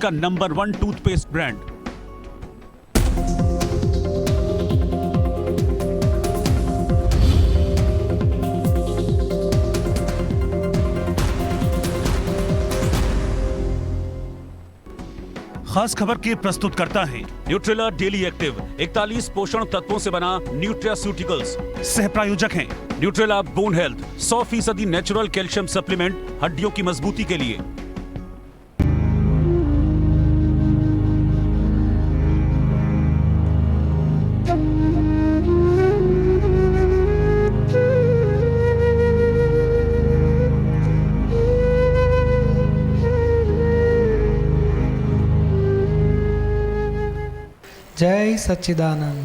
का number 1 toothpaste brand. खास खबर के प्रस्तुत करता है न्यूट्रेला डेली एक्टिव 41 पोषण तत्वों से बना न्यूट्रास्यूटिकल्स। सह प्रायोजक हैं Nutrela bone health 100% natural calcium supplement हड्डियों की मजबूती के लिए। જય સચ્ચિદાનંદ।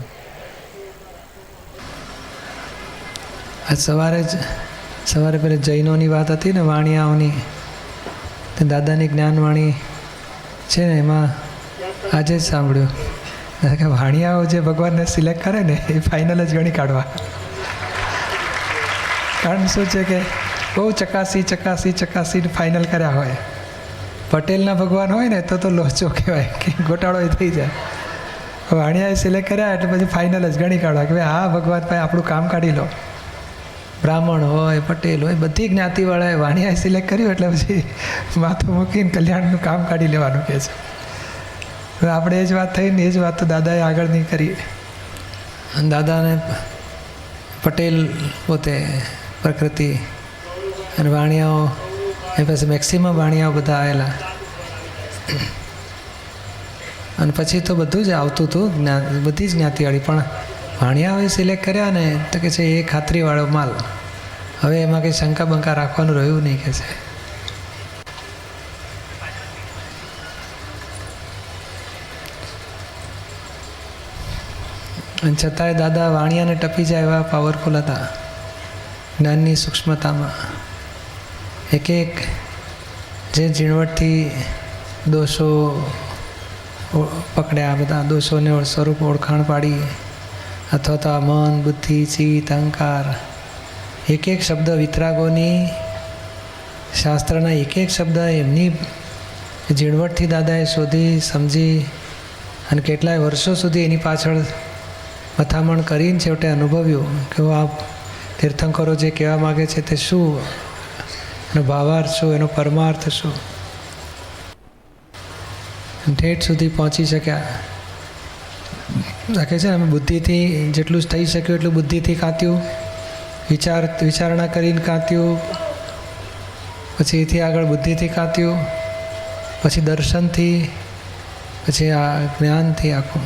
આજ સવારે પેલી જૈનોની વાત હતી ને, વાણિયાઓની, તે દાદાની જ્ઞાનવાણી છે ને, એમાં આજે જ સાંભળ્યું કે વાણિયાઓ જે ભગવાનને સિલેક્ટ કરે ને એ ફાઇનલ જ ગણી કાઢવા। કારણ શું છે કે બહુ ચકાસીને ફાઇનલ કર્યા હોય। પટેલના ભગવાન હોય ને તો લોચો કહેવાય કે ગોટાળો થઈ જાય। વાણિયાએ સિલેક્ટ કર્યા એટલે પછી ફાઇનલ જ ગણી કાઢવા કે ભાઈ હા ભગવાન ભાઈ આપણું કામ કાઢી લો। બ્રાહ્મણ હોય, પટેલ હોય, બધી જ્ઞાતિવાળાએ વાણિયાએ સિલેક્ટ કર્યું એટલે પછી માથું મૂકીને કલ્યાણનું કામ કાઢી લેવાનું કહે છે। હવે આપણે એ જ વાત થઈ ને એ જ વાત તો દાદાએ આગળ નહીં કરી। દાદાને પટેલ પોતે પ્રકૃતિ અને વાણિયાઓ એ પાસે મેક્સિમમ વાણિયાઓ બધા આવેલા અને પછી તો બધું જ આવતું હતું, બધી જ જ્ઞાતિવાળી, પણ વાણિયાઓએ સિલેક્ટ કર્યા ને તો કે છે એ ખાતરીવાળો માલ, હવે એમાં કંઈ શંકા બંકા રાખવાનું રહ્યું નહીં કે છે। અને છતાંય દાદા વાણિયાને ટપી જાય એવા પાવરફુલ હતા જ્ઞાનની સૂક્ષ્મતામાં। એક જે ઝીણવટથી દોષો પકડ્યા, બધા દોષોને સ્વરૂપ ઓળખાણ પાડી, અથવા તો મન, બુદ્ધિ, ચિત્ત, અહંકાર, એક શબ્દ વિતરાગોની, શાસ્ત્રના એક શબ્દ એમની ઝીણવટથી દાદાએ શોધી સમજી અને કેટલાય વર્ષો સુધી એની પાછળ મથામણ કરીને છેવટે અનુભવ્યું કે આ તીર્થંકરો જે કહેવા માગે છે તે શું, એનો ભાવાર્થ શું, એનો પરમાર્થ શું, ઠેઠ સુધી પહોંચી શક્યા। રાખે છે અમે બુદ્ધિથી જેટલું જ થઈ શક્યું એટલું બુદ્ધિથી કાંત્યું, વિચારણા કરીને કાંત્યું, પછી એથી આગળ બુદ્ધિથી કાંત્યું, પછી દર્શનથી, પછી આ જ્ઞાનથી, આખું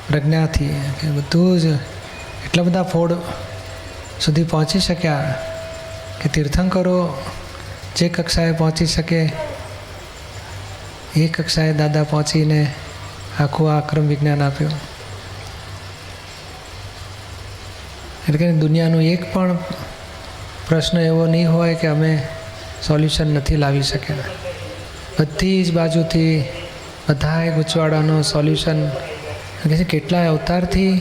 પ્રજ્ઞાથી, કે બધું જ એટલા બધા ફોડ સુધી પહોંચી શક્યા કે તીર્થંકરો જે કક્ષાએ પહોંચી શકે એ કક્ષાએ દાદા પહોંચીને આખું આક્રમ વિજ્ઞાન આપ્યું। એટલે કે દુનિયાનો એક પણ પ્રશ્ન એવો નહીં હોય કે અમે સોલ્યુશન નથી લાવી શક્યા। બધી જ બાજુથી બધાએ ગૂંચવાડાનો સોલ્યુશન, કે છે કેટલાય અવતારથી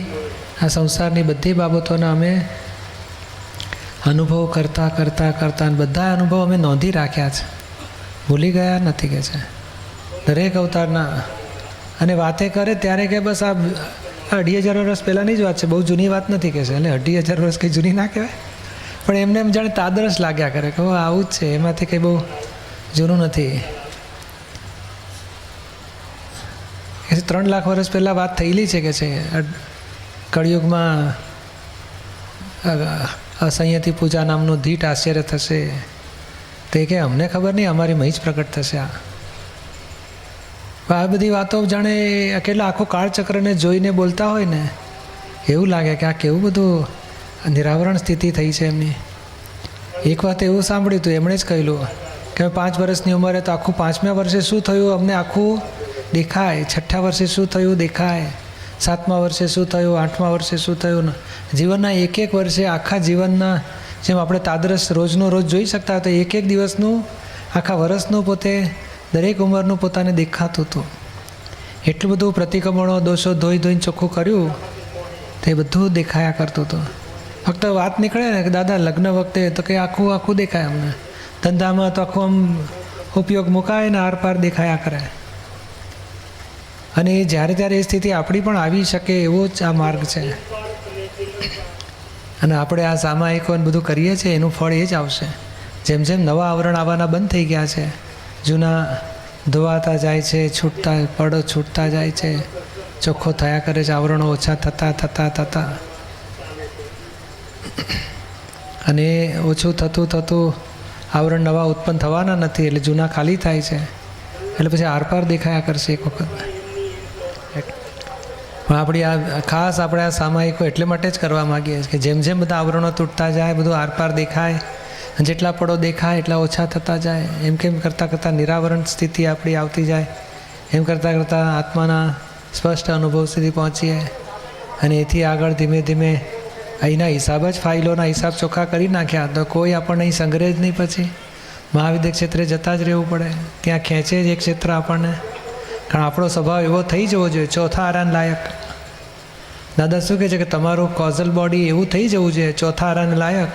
આ સંસારની બધી બાબતોના અમે અનુભવ કરતાં બધા અનુભવ અમે નોંધી રાખ્યા છે, ભૂલી ગયા નથી કે છે દરેક અવતારના। અને વાતે કરે ત્યારે કે બસ આ 2,500 વર્ષ પહેલાંની જ વાત છે, બહુ જૂની વાત નથી કે છે, એટલે 2,500 વર્ષ કંઈ જૂની ના કહેવાય, પણ એમને એમ જાણે તાદરસ લાગ્યા કરે કે આવું જ છે, એમાંથી કંઈ બહુ જૂનું નથી। 3 લાખ વર્ષ પહેલાં વાત થયેલી છે કે છે કળિયુગમાં અસંયતિ પૂજા નામનું ધીટ આશ્ચર્ય થશે, તે કે અમને ખબર નહીં, અમારી મહી જ પ્રગટ થશે। આ બધી વાતો જાણે કેટલા આખો કાળચક્રને જોઈને બોલતા હોય ને એવું લાગે કે આ કેવું બધું નિરાવરણ સ્થિતિ થઈ છે એમની। એક વાત એવું સાંભળ્યું હતું, એમણે જ કહેલું કે 5 વર્ષની ઉંમરે તો આખું 5મા વર્ષે શું થયું અમને આખું દેખાય, 6થા વર્ષે શું થયું દેખાય, 7મા વર્ષે શું થયું, 8મા વર્ષે શું થયું, જીવનના એક વર્ષે આખા જીવનના જેમ આપણે તાદરસ રોજનો રોજ જોઈ શકતા હતા, એક દિવસનું આખા વર્ષનું પોતે દરેક ઉંમરનું પોતાને દેખાતું હતું। એટલું બધું પ્રતિક્રમણો દોષો ધોઈને ચોખ્ખું કર્યું તે બધું દેખાયા કરતું હતું। ફક્ત વાત નીકળે ને કે દાદા લગ્ન વખતે તો કે આખું દેખાય, અમને ધંધામાં તો આખું આમ ઉપયોગ મુકાય ને આર પાર દેખાયા કરે. અને જ્યારે ત્યારે એ સ્થિતિ આપણી પણ આવી શકે એવો જ આ માર્ગ છે. અને આપણે આ સામાયિકો બધું કરીએ છીએ એનું ફળ એ જ આવશે. જેમ જેમ નવા આવરણ આવવાના બંધ થઈ ગયા છે, જૂના ધોવાતા જાય છે, છૂટતા પડો છૂટતા જાય છે, ચોખ્ખો થયા કરે છે, આવરણો ઓછા થતા અને ઓછું થતું આવરણ નવા ઉત્પન્ન થવાના નથી, એટલે જૂના ખાલી થાય છે. એટલે પછી આરપાર દેખાયા કરશે એક વખત. પણ આપણી આ ખાસ આપણે આ સામાયિકો એટલે માટે જ કરવા માગીએ છીએ કે જેમ જેમ બધા આવરણો તૂટતા જાય, બધું આરપાર દેખાય, જેટલા પડો દેખાય એટલા ઓછા થતા જાય. એમ કેમ કરતાં નિરાવરણ સ્થિતિ આપણી આવતી જાય. એમ કરતાં આત્માના સ્પષ્ટ અનુભવ સુધી પહોંચીએ. અને એથી આગળ ધીમે ધીમે અહીંના હિસાબ જ ફાઇલોના હિસાબ ચોખ્ખા કરી નાખ્યા તો કોઈ આપણને અહીં સંગ્રહે જ નહીં. પછી મહાવિદ્ય ક્ષેત્રે જતાં જ રહેવું પડે. ત્યાં ખેંચે જ એક ક્ષેત્ર આપણને. કારણ આપણો સ્વભાવ એવો થઈ જવો જોઈએ, ચોથા આરાન લાયક. દાદા શું કહે છે કે તમારું કોઝલ બોડી એવું થઈ જવું જોઈએ ચોથા આરાન લાયક.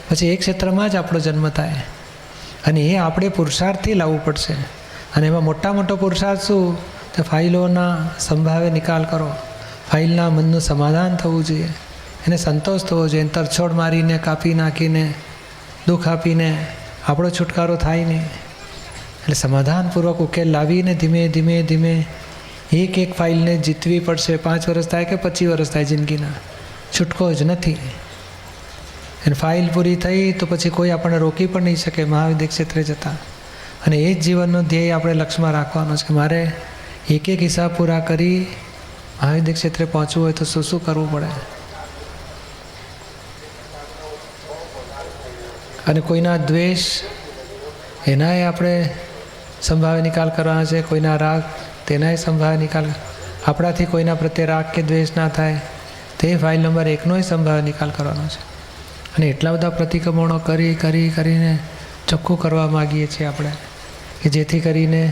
પછી એક ક્ષેત્રમાં જ આપણો જન્મ થાય. અને એ આપણે પુરુષાર્થથી લાવવું પડશે. અને એમાં મોટો પુરુષાર્થ શું? તો ફાઇલોના સંભાવે નિકાલ કરો. ફાઇલના મનનું સમાધાન થવું જોઈએ, એને સંતોષ થવો જોઈએ. તરછોડ મારીને, કાપી નાખીને, દુઃખ આપીને આપણો છુટકારો થાય નહીં. એટલે સમાધાનપૂર્વક ઉકેલ લાવીને ધીમે ધીમે એક ફાઇલને જીતવી પડશે. 5 વર્ષ થાય કે 25 વર્ષ થાય, જિંદગીના છૂટકો જ નથી. અને ફાઇલ પૂરી થઈ તો પછી કોઈ આપણને રોકી પણ નહીં શકે મહાવિદ્ય ક્ષેત્રે જતાં. અને એ જ જીવનનો ધ્યેય આપણે લક્ષ્યમાં રાખવાનો છે કે મારે એક હિસાબ પૂરા કરી મહાવિદ્ય ક્ષેત્રે પહોંચવું હોય તો શું કરવું પડે. અને કોઈના દ્વેષ એનાય આપણે સંભાવે નિકાલ કરવાના છે. કોઈના રાગ તેનાય સંભાવે નિકાલ. આપણાથી કોઈના પ્રત્યે રાગ કે દ્વેષ ના થાય તે ફાઇલ નંબર 1નો સંભાવે નિકાલ કરવાનો છે. અને એટલા બધા પ્રતિક્રમણો કરીને ચોખ્ખું કરવા માગીએ છીએ આપણે કે જેથી કરીને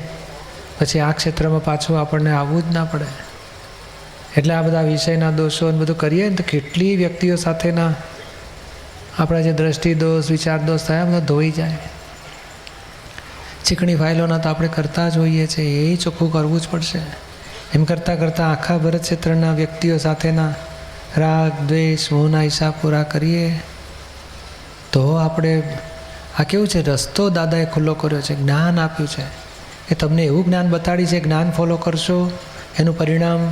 પછી આ ક્ષેત્રમાં પાછું આપણને આવવું જ ના પડે. એટલે આ બધા વિષયના દોષો અને બધું કરીએ ને તો કેટલી વ્યક્તિઓ સાથેના આપણા જે દ્રષ્ટિ દોષ, વિચાર દોષ થયા બધા ધોઈ જાય. ચીકણી ફાઇલોના તો આપણે કરતા જ હોઈએ છીએ, એ ચોખ્ખું કરવું જ પડશે. એમ કરતાં આખા ભરત ક્ષેત્રના વ્યક્તિઓ સાથેના રાગ, દ્વેષ, મોહના હિસાબ પૂરા કરીએ તો આપણે આ કેવું છે, રસ્તો દાદાએ ખુલ્લો કર્યો છે, જ્ઞાન આપ્યું છે કે તમને એવું જ્ઞાન બતાડી છે. જ્ઞાન ફોલો કરશો એનું પરિણામ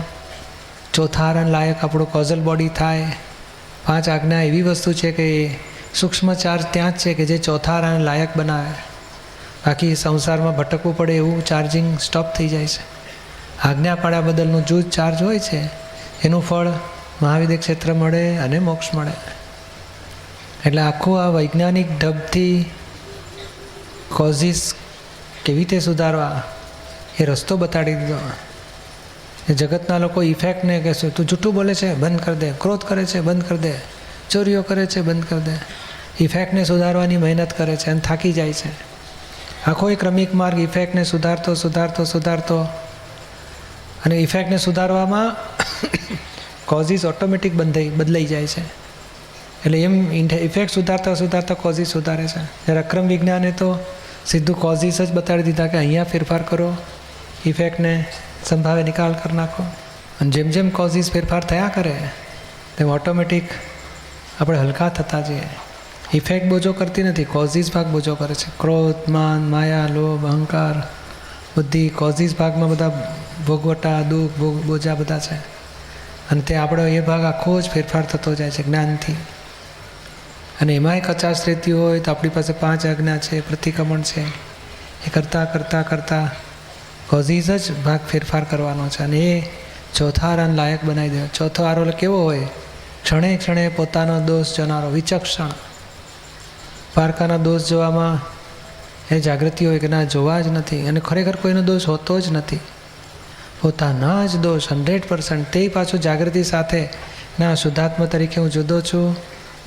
ચોથા આરાન લાયક આપણું કોઝલ બોડી થાય. 5 આજ્ઞા એવી વસ્તુ છે કે સૂક્ષ્મ ચાર્જ ત્યાં જ છે કે જે ચોથા આરાન લાયક બનાવે. બાકી સંસારમાં ભટકવું પડે એવું ચાર્જિંગ સ્ટોપ થઈ જાય છે. આજ્ઞા પાડ્યા બદલનું જૂજ ચાર્જ હોય છે એનું ફળ મહાવિદ્ય ક્ષેત્ર મળે અને મોક્ષ મળે. એટલે આખું આ વૈજ્ઞાનિક ઢબથી કોઝિસ કેવી રીતે સુધારવા એ રસ્તો બતાડી દીધો. એ જગતના લોકો ઇફેક્ટને કહેશે તું જૂઠું બોલે છે બંધ કરી દે, ક્રોધ કરે છે બંધ કરી દે, ચોરીઓ કરે છે બંધ કરી દે. ઇફેક્ટને સુધારવાની મહેનત કરે છે અને થાકી જાય છે. આખો એક ક્રમિક માર્ગ ઇફેક્ટને સુધારતો અને ઇફેક્ટને સુધારવામાં કોઝિસ ઓટોમેટિક બદલાઈ જાય છે. એટલે એમ ઇફેક્ટ સુધારતા કોઝિસ સુધારે છે. જ્યારે અક્રમ વિજ્ઞાને તો સીધું કોઝિસ જ બતાડી દીધા કે અહીંયા ફેરફાર કરો, ઇફેક્ટને સંભાવે નિકાલ કરી નાખો. અને જેમ જેમ કોઝિસ ફેરફાર થયા કરે તેમ ઓટોમેટિક આપણે હલકા થતા જઈએ. ઇફેક્ટ બોજો કરતી નથી, કોઝિસ ભાગ બોજો કરે છે. ક્રોધ, માન, માયા, લોભ, અહંકાર, બુદ્ધિ કોઝિસ ભાગમાં બધા ભોગવટા, દુઃખ, બોજા બધા છે. અને તે આપણો એ ભાગ આખો જ ફેરફાર થતો જાય છે જ્ઞાનથી. અને એમાંય કચાશ રહેતી હોય તો આપણી પાસે 5 આજ્ઞા છે, પ્રતિક્રમણ છે. એ કરતાં કોઝિસ જ ભાગ ફેરફાર કરવાનો છે. અને એ ચોથા આરાન લાયક બનાવી દે. ચોથો આરો કેવો હોય? ક્ષણે પોતાનો દોષ જોનારો, વિચક્ષણ. પારકાના દોષ જોવામાં એ જાગૃતિ હોય કે ના જોવા જ નથી. અને ખરેખર કોઈનો દોષ હોતો જ નથી, પોતાના જ દોષ 100%. તે પાછું જાગૃતિ સાથે ના શુદ્ધાત્મા તરીકે હું જુદો છું,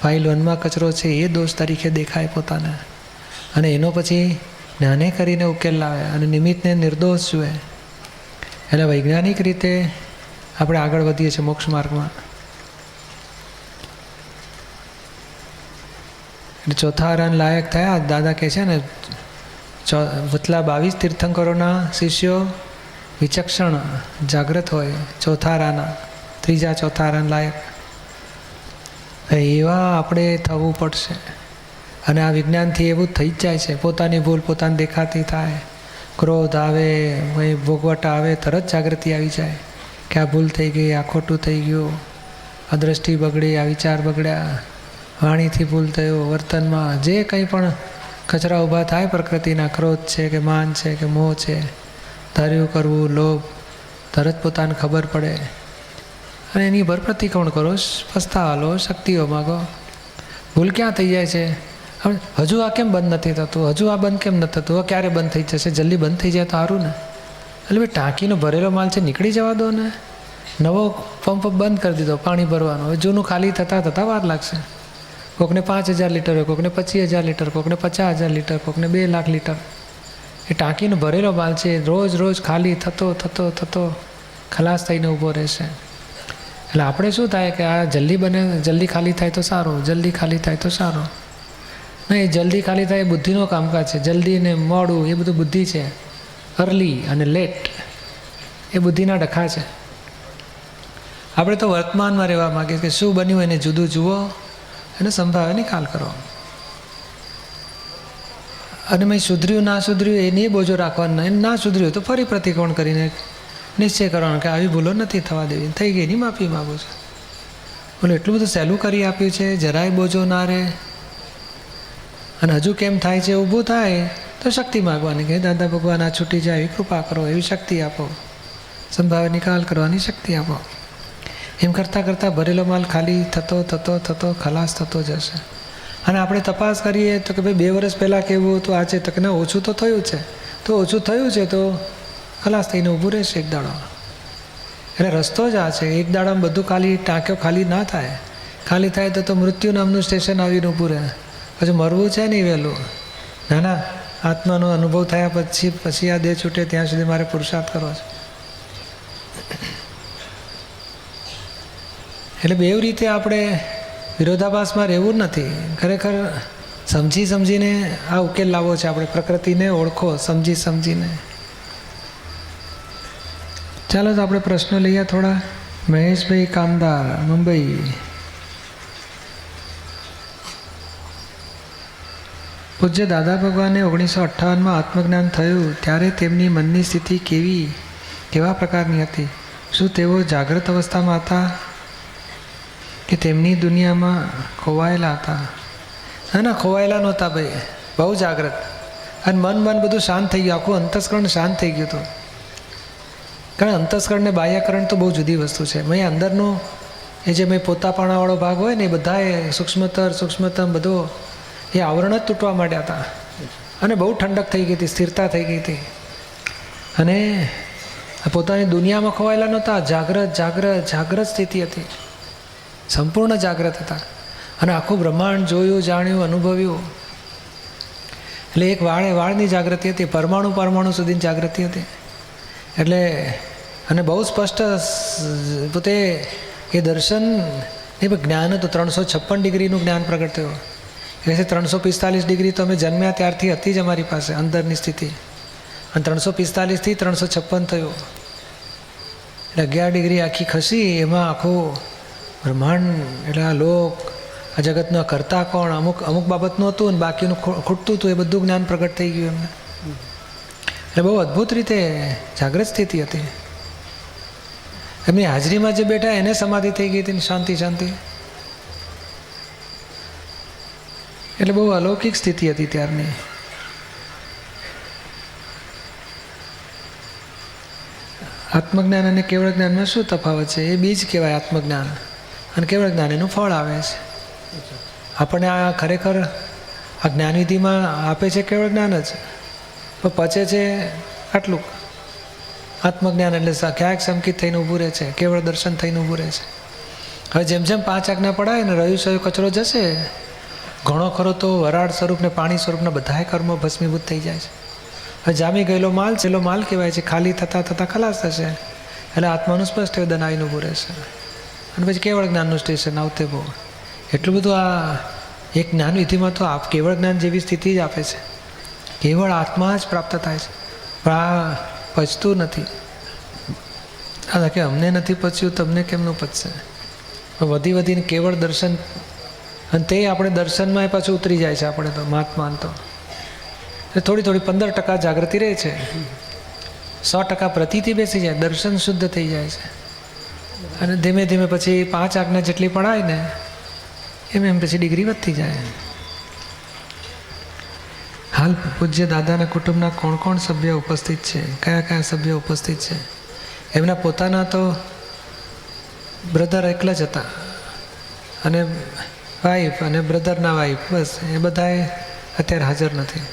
ફાઇલ 1માં કચરો છે એ દોષ તરીકે દેખાય પોતાને. અને એનો પછી જ્ઞાને કરીને ઉકેલ લાવે અને નિમિત્તને નિર્દોષ જુએ. એટલે વૈજ્ઞાનિક રીતે આપણે આગળ વધીએ છીએ મોક્ષ માર્ગમાં. એટલે ચોથા આરાન લાયક થયા. દાદા કહે છે ને વતલા 22 તીર્થંકરોના શિષ્યો વિચક્ષણ જાગ્રત હોય, ચોથારાના, ત્રીજા ચોથારાના લાયક, એવા આપણે થવું પડશે. અને આ વિજ્ઞાનથી એવું થઈ જ જાય છે. પોતાની ભૂલ પોતાને દેખાતી થાય, ક્રોધ આવે, ભોગવટ આવે, તરત જાગૃતિ આવી જાય કે આ ભૂલ થઈ ગઈ, આ ખોટું થઈ ગયું, આ દ્રષ્ટિ બગડી, આ વિચાર બગડ્યા, વાણીથી ભૂલ થયો, વર્તનમાં જે કંઈ પણ કચરા ઊભા થાય પ્રકૃતિના, ક્રોધ છે કે માન છે કે મોહ છે, ધાર્યું કરવું, લોભ, તરત પોતાને ખબર પડે અને એની ભરપ્રતિક્રમણ કરો, પસ્તાવા લો, શક્તિઓ માગો. ભૂલ ક્યાં થઈ જાય છે? હજુ આ કેમ બંધ નથી થતું, હજુ આ બંધ કેમ નથી થતું, ક્યારે બંધ થઈ જશે? જલ્દી બંધ થઈ જાય તો સારું ને. એટલે ભાઈ ટાંકીનો ભરેલો માલ છે, નીકળી જવા દો ને. નવો પંપ બંધ કરી દીધો પાણી ભરવાનો, હવે જૂનું ખાલી થતાં વાર લાગશે. કોકને 5000 લીટર હોય, કોકને 25000 લીટર, કોકને 50000 લીટર, કોકને 2 લાખ લીટર. એ ટાંકીનો ભરેલો માલ છે, રોજ રોજ ખાલી થતો ખલાસ થઈને ઊભો રહેશે. એટલે આપણે શું થાય કે આ જલ્દી બને, જલ્દી ખાલી થાય તો સારું, જલ્દી ખાલી થાય તો સારું. નહીં, જલ્દી ખાલી થાય એ બુદ્ધિનો કામકાજ છે. જલ્દી ને મોડું એ બધું બુદ્ધિ છે. અર્લી અને લેટ એ બુદ્ધિના ડખા છે. આપણે તો વર્તમાનમાં રહેવા માગીએ કે શું બન્યું એને જુદું જુઓ અને સંભાવે નિકાલ કરો. અને મેં સુધર્યું ના સુધર્યું એની બોજો રાખવાનો નહીં. ના સુધર્યું તો ફરી પ્રતિક્રમણ કરીને નિશ્ચય કરવાનો કે આવી ભૂલો નથી થવા દેવી, થઈ ગઈ એની માફી માગું છું. બોલો એટલું બધું સહેલું કરી આપ્યું છે, જરાય બોજો ના રહે. અને હજુ કેમ થાય છે? ઊભું થાય તો શક્તિ માગવાની કે દાદા ભગવાન આ છૂટી જાય એવી કૃપા કરો, એવી શક્તિ આપો, સંભાવે નિકાલ કરવાની શક્તિ આપો. એમ કરતાં કરતાં ભરેલો માલ ખાલી થતો ખલાસ થતો જશે. અને આપણે તપાસ કરીએ તો કે ભાઈ 2 વર્ષ પહેલાં કેવું હતું, આજે તક ના ઓછું તો થયું છે, તો ઓછું થયું છે તો ખલાસ થઈને ઊભું રહેશે એક દાડો. એટલે રસ્તો જ આ છે. એક દાડામાં બધું ખાલી, ટાંક્યો ખાલી ના થાય. ખાલી થાય તો મૃત્યુ નામનું સ્ટેશન આવીને ઊભું રહે. પછી મરવું છે નહીં વહેલું. ના, આત્માનો અનુભવ થયા પછી આ દેહ છૂટે ત્યાં સુધી મારે પુરુષાર્થ કરવો છે. એટલે બેવ રીતે આપણે વિરોધાભાસમાં રહેવું જ નથી. ખરેખર સમજીને આ ઉકેલ લાવવો છે. આપણે પ્રકૃતિને ઓળખો સમજીને. ચાલો તો આપણે પ્રશ્નો લઈએ થોડા. મહેશભાઈ કામદાર, મુંબઈ. પૂજ્ય દાદા ભગવાને 1958માં આત્મજ્ઞાન થયું ત્યારે તેમની મનની સ્થિતિ કેવા પ્રકારની હતી? શું તેઓ જાગ્રત અવસ્થામાં હતા કે તેમની દુનિયામાં ખોવાયેલા હતા? ના, ખોવાયેલા નહોતા ભાઈ, બહુ જાગ્રત. અને મન બધું શાંત થઈ ગયું, આખું અંતસ્કરણ શાંત થઈ ગયું હતું. કારણ અંતસ્કરણ ને બાહ્યકરણ તો બહુ જુદી વસ્તુ છે. મેં અંદરનું એ જે મેં પોતાપણાવાળો ભાગ હોય ને એ બધાએ સૂક્ષ્મતમ બધો એ આવરણ જ તૂટવા માંડ્યા હતા. અને બહુ ઠંડક થઈ ગઈ હતી, સ્થિરતા થઈ ગઈ હતી. અને પોતાની દુનિયામાં ખોવાયેલા નહોતા. જાગ્રત સ્થિતિ હતી, સંપૂર્ણ જાગ્રત હતા. અને આખું બ્રહ્માંડ જોયું, જાણ્યું, અનુભવ્યું. એટલે એક વાળની જાગૃતિ હતી, પરમાણુ સુધીની જાગૃતિ હતી. એટલે અને બહુ સ્પષ્ટ પોતે એ દર્શન એ જ્ઞાન હતું. 356 ડિગ્રીનું જ્ઞાન પ્રગટ થયું. એટલે 345 ડિગ્રી તો અમે જન્મ્યા ત્યારથી હતી જ અમારી પાસે અંદરની સ્થિતિ. અને 345થી 356 થયું. એટલે 11 ડિગ્રી આખી ખસી. એમાં આખું બ્રહ્માંડ એટલે આ લોક, આ જગતનો કરતા કોણ, અમુક બાબતનું હતું અને બાકીનું ખૂટતું હતું. એ બધું જ્ઞાન પ્રગટ થઈ ગયું એમને. એટલે બહુ અદ્ભુત રીતે જાગ્રત સ્થિતિ હતી. એમની હાજરીમાં જે બેઠા એને સમાધિ થઈ ગઈ હતી, શાંતિ. એટલે બહુ અલૌકિક સ્થિતિ હતી ત્યારની. આત્મજ્ઞાન અને કેવળ જ્ઞાનમાં શું તફાવત છે? એ બીજ કહેવાય આત્મજ્ઞાન, અને કેવળ જ્ઞાન એનું ફળ આવે છે. આપણને આ ખરેખર આ જ્ઞાનવિધિમાં આપે છે કેવળ જ્ઞાન જ, તો પચે છે આટલું. આત્મજ્ઞાન એટલે ક્યાંક સંકિત થઈને ઊભું રહે છે, કેવળ દર્શન થઈને ઊભું રહે છે. હવે જેમ 5 આજ્ઞા પડાય ને રહ્યું સયું કચરો જશે, ઘણો ખરો તો વરાળ સ્વરૂપ ને પાણી સ્વરૂપના બધાય કર્મો ભસ્મીભૂત થઈ જાય છે. હવે જામી ગયેલો માલ છેલ્લો માલ કહેવાય છે. ખાલી થતાં ખલાસ થશે. એટલે આત્માનું સ્પષ્ટ વેદન આવીને ઊભું રહેશે. અને પછી કેવળ જ્ઞાનનું સ્ટેશન આવતે બહુ. એટલું બધું આ એક જ્ઞાન વિધિમાં તો કેવળ જ્ઞાન જેવી સ્થિતિ જ આપે છે. કેવળ આત્મા જ પ્રાપ્ત થાય છે. પણ આ પચતું નથી. આ કે અમને નથી પચ્યું, તમને કેમનું પચશે? વધી વધીને કેવળ દર્શન, અને તે આપણે દર્શનમાં પાછું ઉતરી જાય છે. આપણે તો મહાત્મા તો થોડી થોડી 15% જાગૃતિ રહે છે, 100% પ્રતીતિ બેસી જાય, દર્શન શુદ્ધ થઈ જાય છે. અને ધીમે ધીમે પછી 5 આજ્ઞા જેટલી પડાય ને એમ પછી ડિગ્રી વધતી જાય. હાલ પૂજ્ય દાદાના કુટુંબના કોણ કોણ સભ્ય ઉપસ્થિત છે? કયા કયા સભ્યો ઉપસ્થિત છે? એમના પોતાના તો બ્રધર એકલા જ હતા, અને વાઈફ અને બ્રધરના વાઈફ, બસ એ બધાએ અત્યારે હાજર નથી.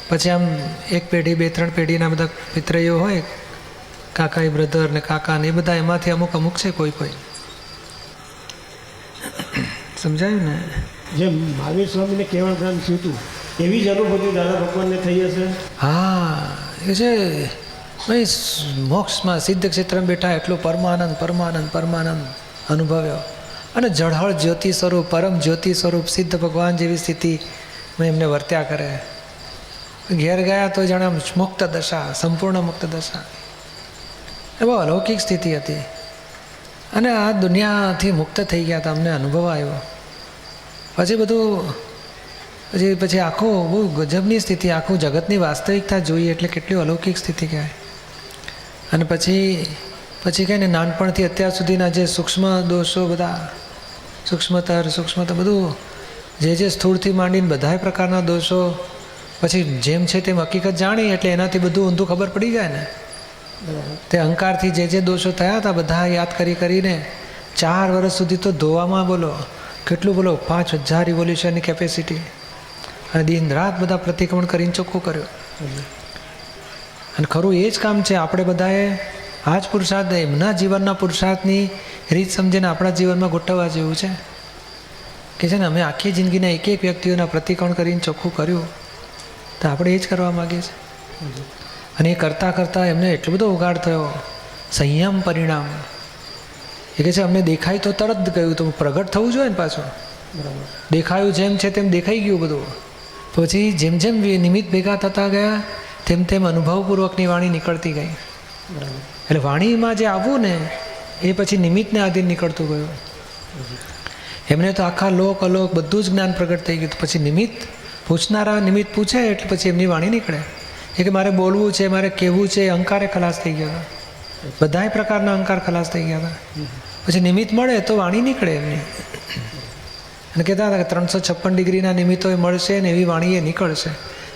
પછી આમ 1 પેઢી 2-3 પેઢીના બધા પિતૃઓ હોય, કાકા બ્રધર ને કાકા ને, એ બધા એમાંથી અમુક અમુક છે. કોઈ કોઈ સમજાયું ને? જેમ મહાવીર સ્વામીને કેવળ જ્ઞાન થયું એવી જ અનુભૂતિ દાદા ભગવાનને થઈ હશે. હા, એ છે ભાઈ મોક્ષમાં સિદ્ધ ક્ષેત્રમાં બેઠા એટલું પરમાનંદ પરમાનંદ પરમાનંદ અનુભવ્યો. અને જળહળ જ્યોતિ સ્વરૂપ, પરમ જ્યોતિ સ્વરૂપ સિદ્ધ ભગવાન જેવી સ્થિતિમાં એમને વર્ત્યા કરે. ઘેર ગયા તો જાણે મુક્ત દશા, સંપૂર્ણ મુક્ત દશા. એ બહુ અલૌકિક સ્થિતિ હતી. અને આ દુનિયાથી મુક્ત થઈ ગયા હતા, અમને અનુભવ આવ્યો. પછી બધું પછી આખું બહુ ગજબની સ્થિતિ, આખું જગતની વાસ્તવિકતા જોઈએ એટલે કેટલી અલૌકિક સ્થિતિ કહેવાય. અને પછી કહે ને, નાનપણથી અત્યાર સુધીના જે સૂક્ષ્મ દોષો બધા, સૂક્ષ્મતર બધું, જે સ્થૂળથી માંડીને બધા પ્રકારના દોષો, પછી જેમ છે તેમ હકીકત જાણી એટલે એનાથી બધું ઊંધું ખબર પડી જાય ને. તે અહંકારથી જે દોષો થયા હતા બધા યાદ કરીને 4 વર્ષ સુધી તો ધોવામાં, બોલો કેટલું, બોલો 5000 રિવોલ્યુશનની કેપેસિટી, અને દિન રાત બધા પ્રતિક્રમણ કરીને ચોખ્ખું કર્યું. અને ખરું એ જ કામ છે. આપણે બધાએ આ જ પુરુષાર્થ, એમના જીવનના પુરુષાર્થની રીત સમજીને આપણા જીવનમાં ગોઠવવા જેવું છે. કે છે ને, અમે આખી જિંદગીના એક વ્યક્તિઓના પ્રતિક્રમણ કરીને ચોખ્ખું કર્યું, તો આપણે એ જ કરવા માગીએ છીએ. અને એ કરતાં કરતાં એમને એટલો બધો ઉગાડ થયો, સંયમ પરિણામ. એ કહે છે અમને દેખાય તો તરત ગયું, તો પ્રગટ થવું જોઈએ ને પાછું. દેખાયું જેમ છે તેમ દેખાઈ ગયું બધું. પછી જેમ જેમ નિમિત્ત ભેગા થતા ગયા તેમ તેમ અનુભવપૂર્વકની વાણી નીકળતી ગઈ. એટલે વાણીમાં જે આવવું ને એ પછી નિમિત્તને આધીન નીકળતું ગયું. એમને તો આખા લોક અલોક બધું જ જ્ઞાન પ્રગટ થઈ ગયું. પછી નિમિત્ત પૂછનારા નિમિત્ત પૂછે એટલે પછી એમની વાણી નીકળે. એ કે મારે બોલવું છે, મારે કહેવું છે, અંકારે ખલાસ થઈ ગયા હતા. બધાય પ્રકારના અંકાર ખલાસ થઈ ગયા હતા. પછી નિમિત્ત મળે તો વાણી નીકળે એમની. અને કહેતા હતા કે 356 ડિગ્રીના નિમિત્તો એ મળશે ને એવી વાણી એ નીકળશે.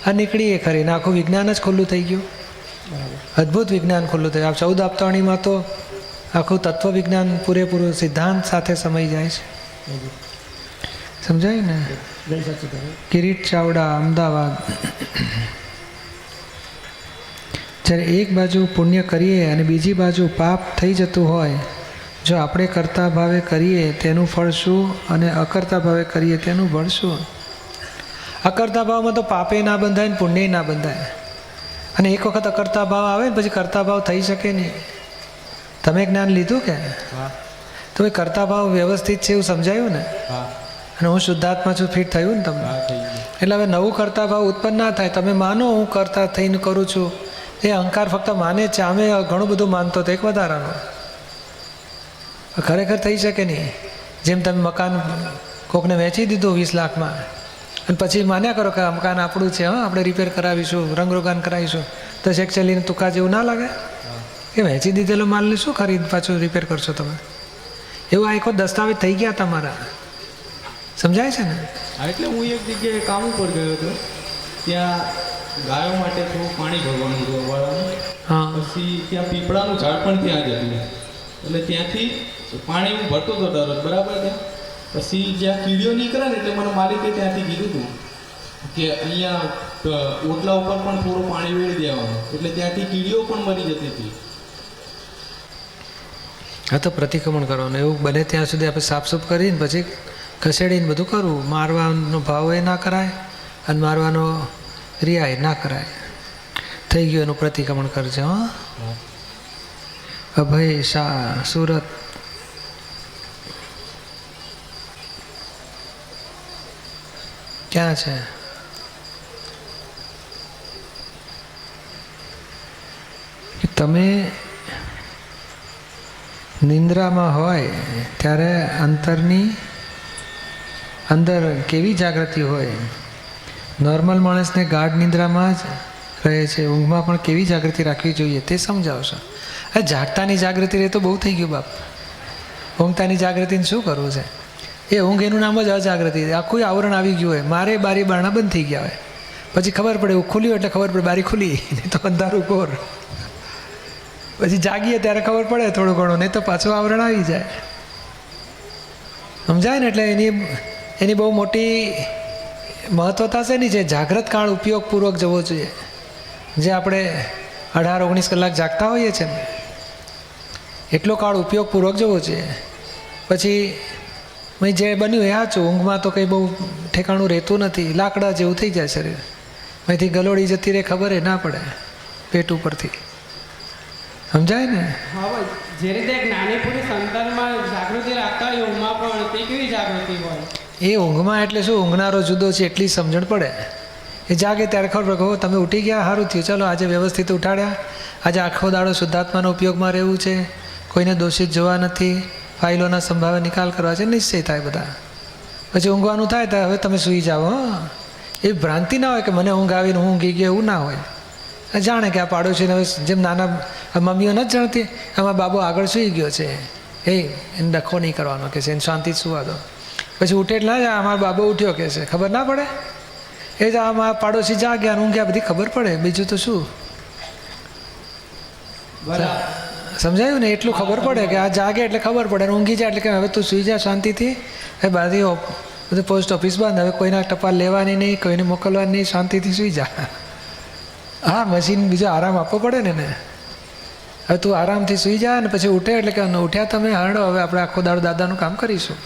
આ નીકળીએ ખરી ને આખું વિજ્ઞાન જ ખુલ્લું થઈ ગયું. અદ્ભુત વિજ્ઞાન ખુલ્લું થયું. આ 14 આપતાણીમાં તો આખું તત્વ વિજ્ઞાન પૂરેપૂરું સિદ્ધાંત સાથે સમાઈ જાય છે. સમજાય ને? કિરીટ ચાવડા, અમદાવાદ. જ્યારે એક બાજુ પુણ્ય કરીએ અને બીજી બાજુ પાપ થઈ જતું હોય, જો આપણે કરતા ભાવે કરીએ તેનું ફળ શું, અને અકર્તા ભાવે કરીએ તેનું ફળ શું? અકર્તા ભાવમાં તો પાપે ના બંધાય ને પુણ્ય ના બંધાય. અને એક વખત અકર્તા ભાવ આવે ને પછી કરતા ભાવ થઈ શકે નહીં. તમે જ્ઞાન લીધું કે? તો એ કરતા ભાવ વ્યવસ્થિત છે એવું સમજાયું ને? અને હું શુદ્ધાત્મા છું, ફિટ થયું ને તમને? એટલે હવે નવું કરતા ભાવ ઉત્પન્ન ના થાય. તમે માનો હું કરતા થઈને કરું છું, એ અહંકાર ફક્ત માને છે. અમે ઘણું બધું માનતો હતો, એક વધારાનો. ખરેખર થઈ શકે નહીં. જેમ તમે મકાન કોકને વેચી દીધું 20 લાખમાં, અને પછી માન્યા કરો કે આ મકાન આપણું છે, હા આપણે રિપેર કરાવીશું, રંગરોગાન કરાવીશું, તો શેક ચાલીને તુકા જેવું ના લાગે? એ વેચી દીધેલો માલને શું ખરીદ પાછું રિપેર કરશો તમે? એવું આ એક દસ્તાવેજ થઈ ગયા તમારા. સમજાય છે ને? એટલે હું એક જગ્યાએ કામ ઉપર ગયો હતો, ત્યાં ગાયો માટે થોડું પાણી ભરવાનું હતું વાળાનું. હા. પછી ત્યાં પીપળાનું ઝાડ પણ ત્યાં જ હતું. એટલે ત્યાંથી પાણી હું ભરતો હતો દરરોજ, બરાબર છે. પછી જ્યાં કીડીઓ નીકળે ને એટલે મને માલિકે ત્યાંથી કીધું હતું કે અહીંયા ઓટલા ઉપર પણ થોડું પાણી વેળી દેવાનું, એટલે ત્યાંથી કીડીઓ પણ મરી જતી હતી. હા, તો પ્રતિક્રમણ કરવાનું. એવું બને ત્યાં સુધી આપણે સાફસૂફ કરીને પછી ખસેડીને બધું કરવું. મારવાનો ભાવ એ ના કરાય અને મારવાનો રિયાય ના કરાય. થઈ ગયું એનું પ્રતિક્રમણ કરજે. હા, અભય શાહ, સુરત. ક્યાં છે? તમે નિંદ્રામાં હોય ત્યારે અંતરની અંદર કેવી જાગૃતિ હોય? નોર્મલ માણસને ગાઢ નિંદ્રામાં જ રહે છે, ઊંઘમાં પણ કેવી જાગૃતિ રાખવી જોઈએ તે સમજાવશો. આ જાગતાની જાગૃતિ રહે તો બહુ થઈ ગયું બાપ. ઊંઘતાની જાગૃતિને શું કરવું છે? એ ઊંઘ એનું નામ જ અજાગૃતિ. આખું આવરણ આવી ગયું હોય, મારે બારી બારણા બંધ થઈ ગયા હોય, પછી ખબર પડે ખુલ્યું એટલે ખબર પડે બારી ખુલી, નહીં તો અંધારું કોર. પછી જાગીએ ત્યારે ખબર પડે થોડું ઘણું, નહીં તો પાછું આવરણ આવી જાય. સમજાય ને? એટલે એની બહુ મોટી મહત્વતા છે નહીં, જે જાગ્રત કાળ ઉપયોગપૂર્વક જવો જોઈએ. જે આપણે 18-19 કલાક જાગતા હોઈએ છીએ ને, એટલો કાળ ઉપયોગપૂર્વક જવો જોઈએ. પછી જે બન્યું એ સાચું, ઊંઘમાં તો કંઈ બહુ ઠેકાણું રહેતું નથી, લાકડા જેવું થઈ જાય શરીર. અહીંથી ગલોડી જતી રહે ખબર એ ના પડે પેટ ઉપરથી. સમજાય ને? હા ભાઈ, જે રીતે એક નાની પૂરી સંતાનમાં જાગૃતિ રાખતા હોય ઊંઘમાં પણ, તે કેવી જાગૃતિ હોય? એ ઊંઘમાં એટલે શું, ઊંઘનારો જુદો છે એટલી સમજણ પડે. એ જાગે ત્યારે ખબર પડે, હો તમે ઉઠી ગયા, સારું થયું, ચાલો આજે વ્યવસ્થિત ઉઠાડ્યા, આજે આખો દાડો શુદ્ધાત્માનો ઉપયોગમાં રહેવું છે, કોઈને દોષિત જોવા નથી, ફાઇલોના સંભાવે નિકાલ કરવા છે, નિશ્ચય થાય બધા. પછી ઊંઘવાનું થાય તો હવે તમે સૂઈ જાઓ. હા, એ ભ્રાંતિ ના હોય કે મને ઊંઘ આવીને હું ઊંઘી ગયો, એવું ના હોય. જાણે કે આ પાડોશીને હવે જેમ નાના મમ્મીઓ નથી જાણતી, આમાં બાબો આગળ સૂઈ ગયો છે, એને ડખો નહીં કરવાનો કે છે, એને શાંતિ સુવા દો. પછી ઉઠે એટલે જ અમારો બાબો ઉઠ્યો કે છે, ખબર ના પડે? એ જ આમાં પાડોશી જાગ્યા ઊંઘ્યા બધી ખબર પડે, બીજું તો શું. સમજાયું ને? એટલું ખબર પડે કે આ જાગે એટલે ખબર પડે, ઊંઘી જાય એટલે કે હવે તું સૂઈ જા શાંતિથી, હવે બાકી બધું પોસ્ટ ઓફિસ બંધ, હવે કોઈના ટપાલ લેવાની નહીં, કોઈને મોકલવાની નહીં, શાંતિથી સૂઈ જા. હા, મશીન બીજો આરામ આપવો પડે ને. હવે તું આરામથી સૂઈ જા ને પછી ઉઠે એટલે કે ઉઠ્યા તમે, હાંડો હવે આપણે આખો દાડો દાદાનું કામ કરીશું.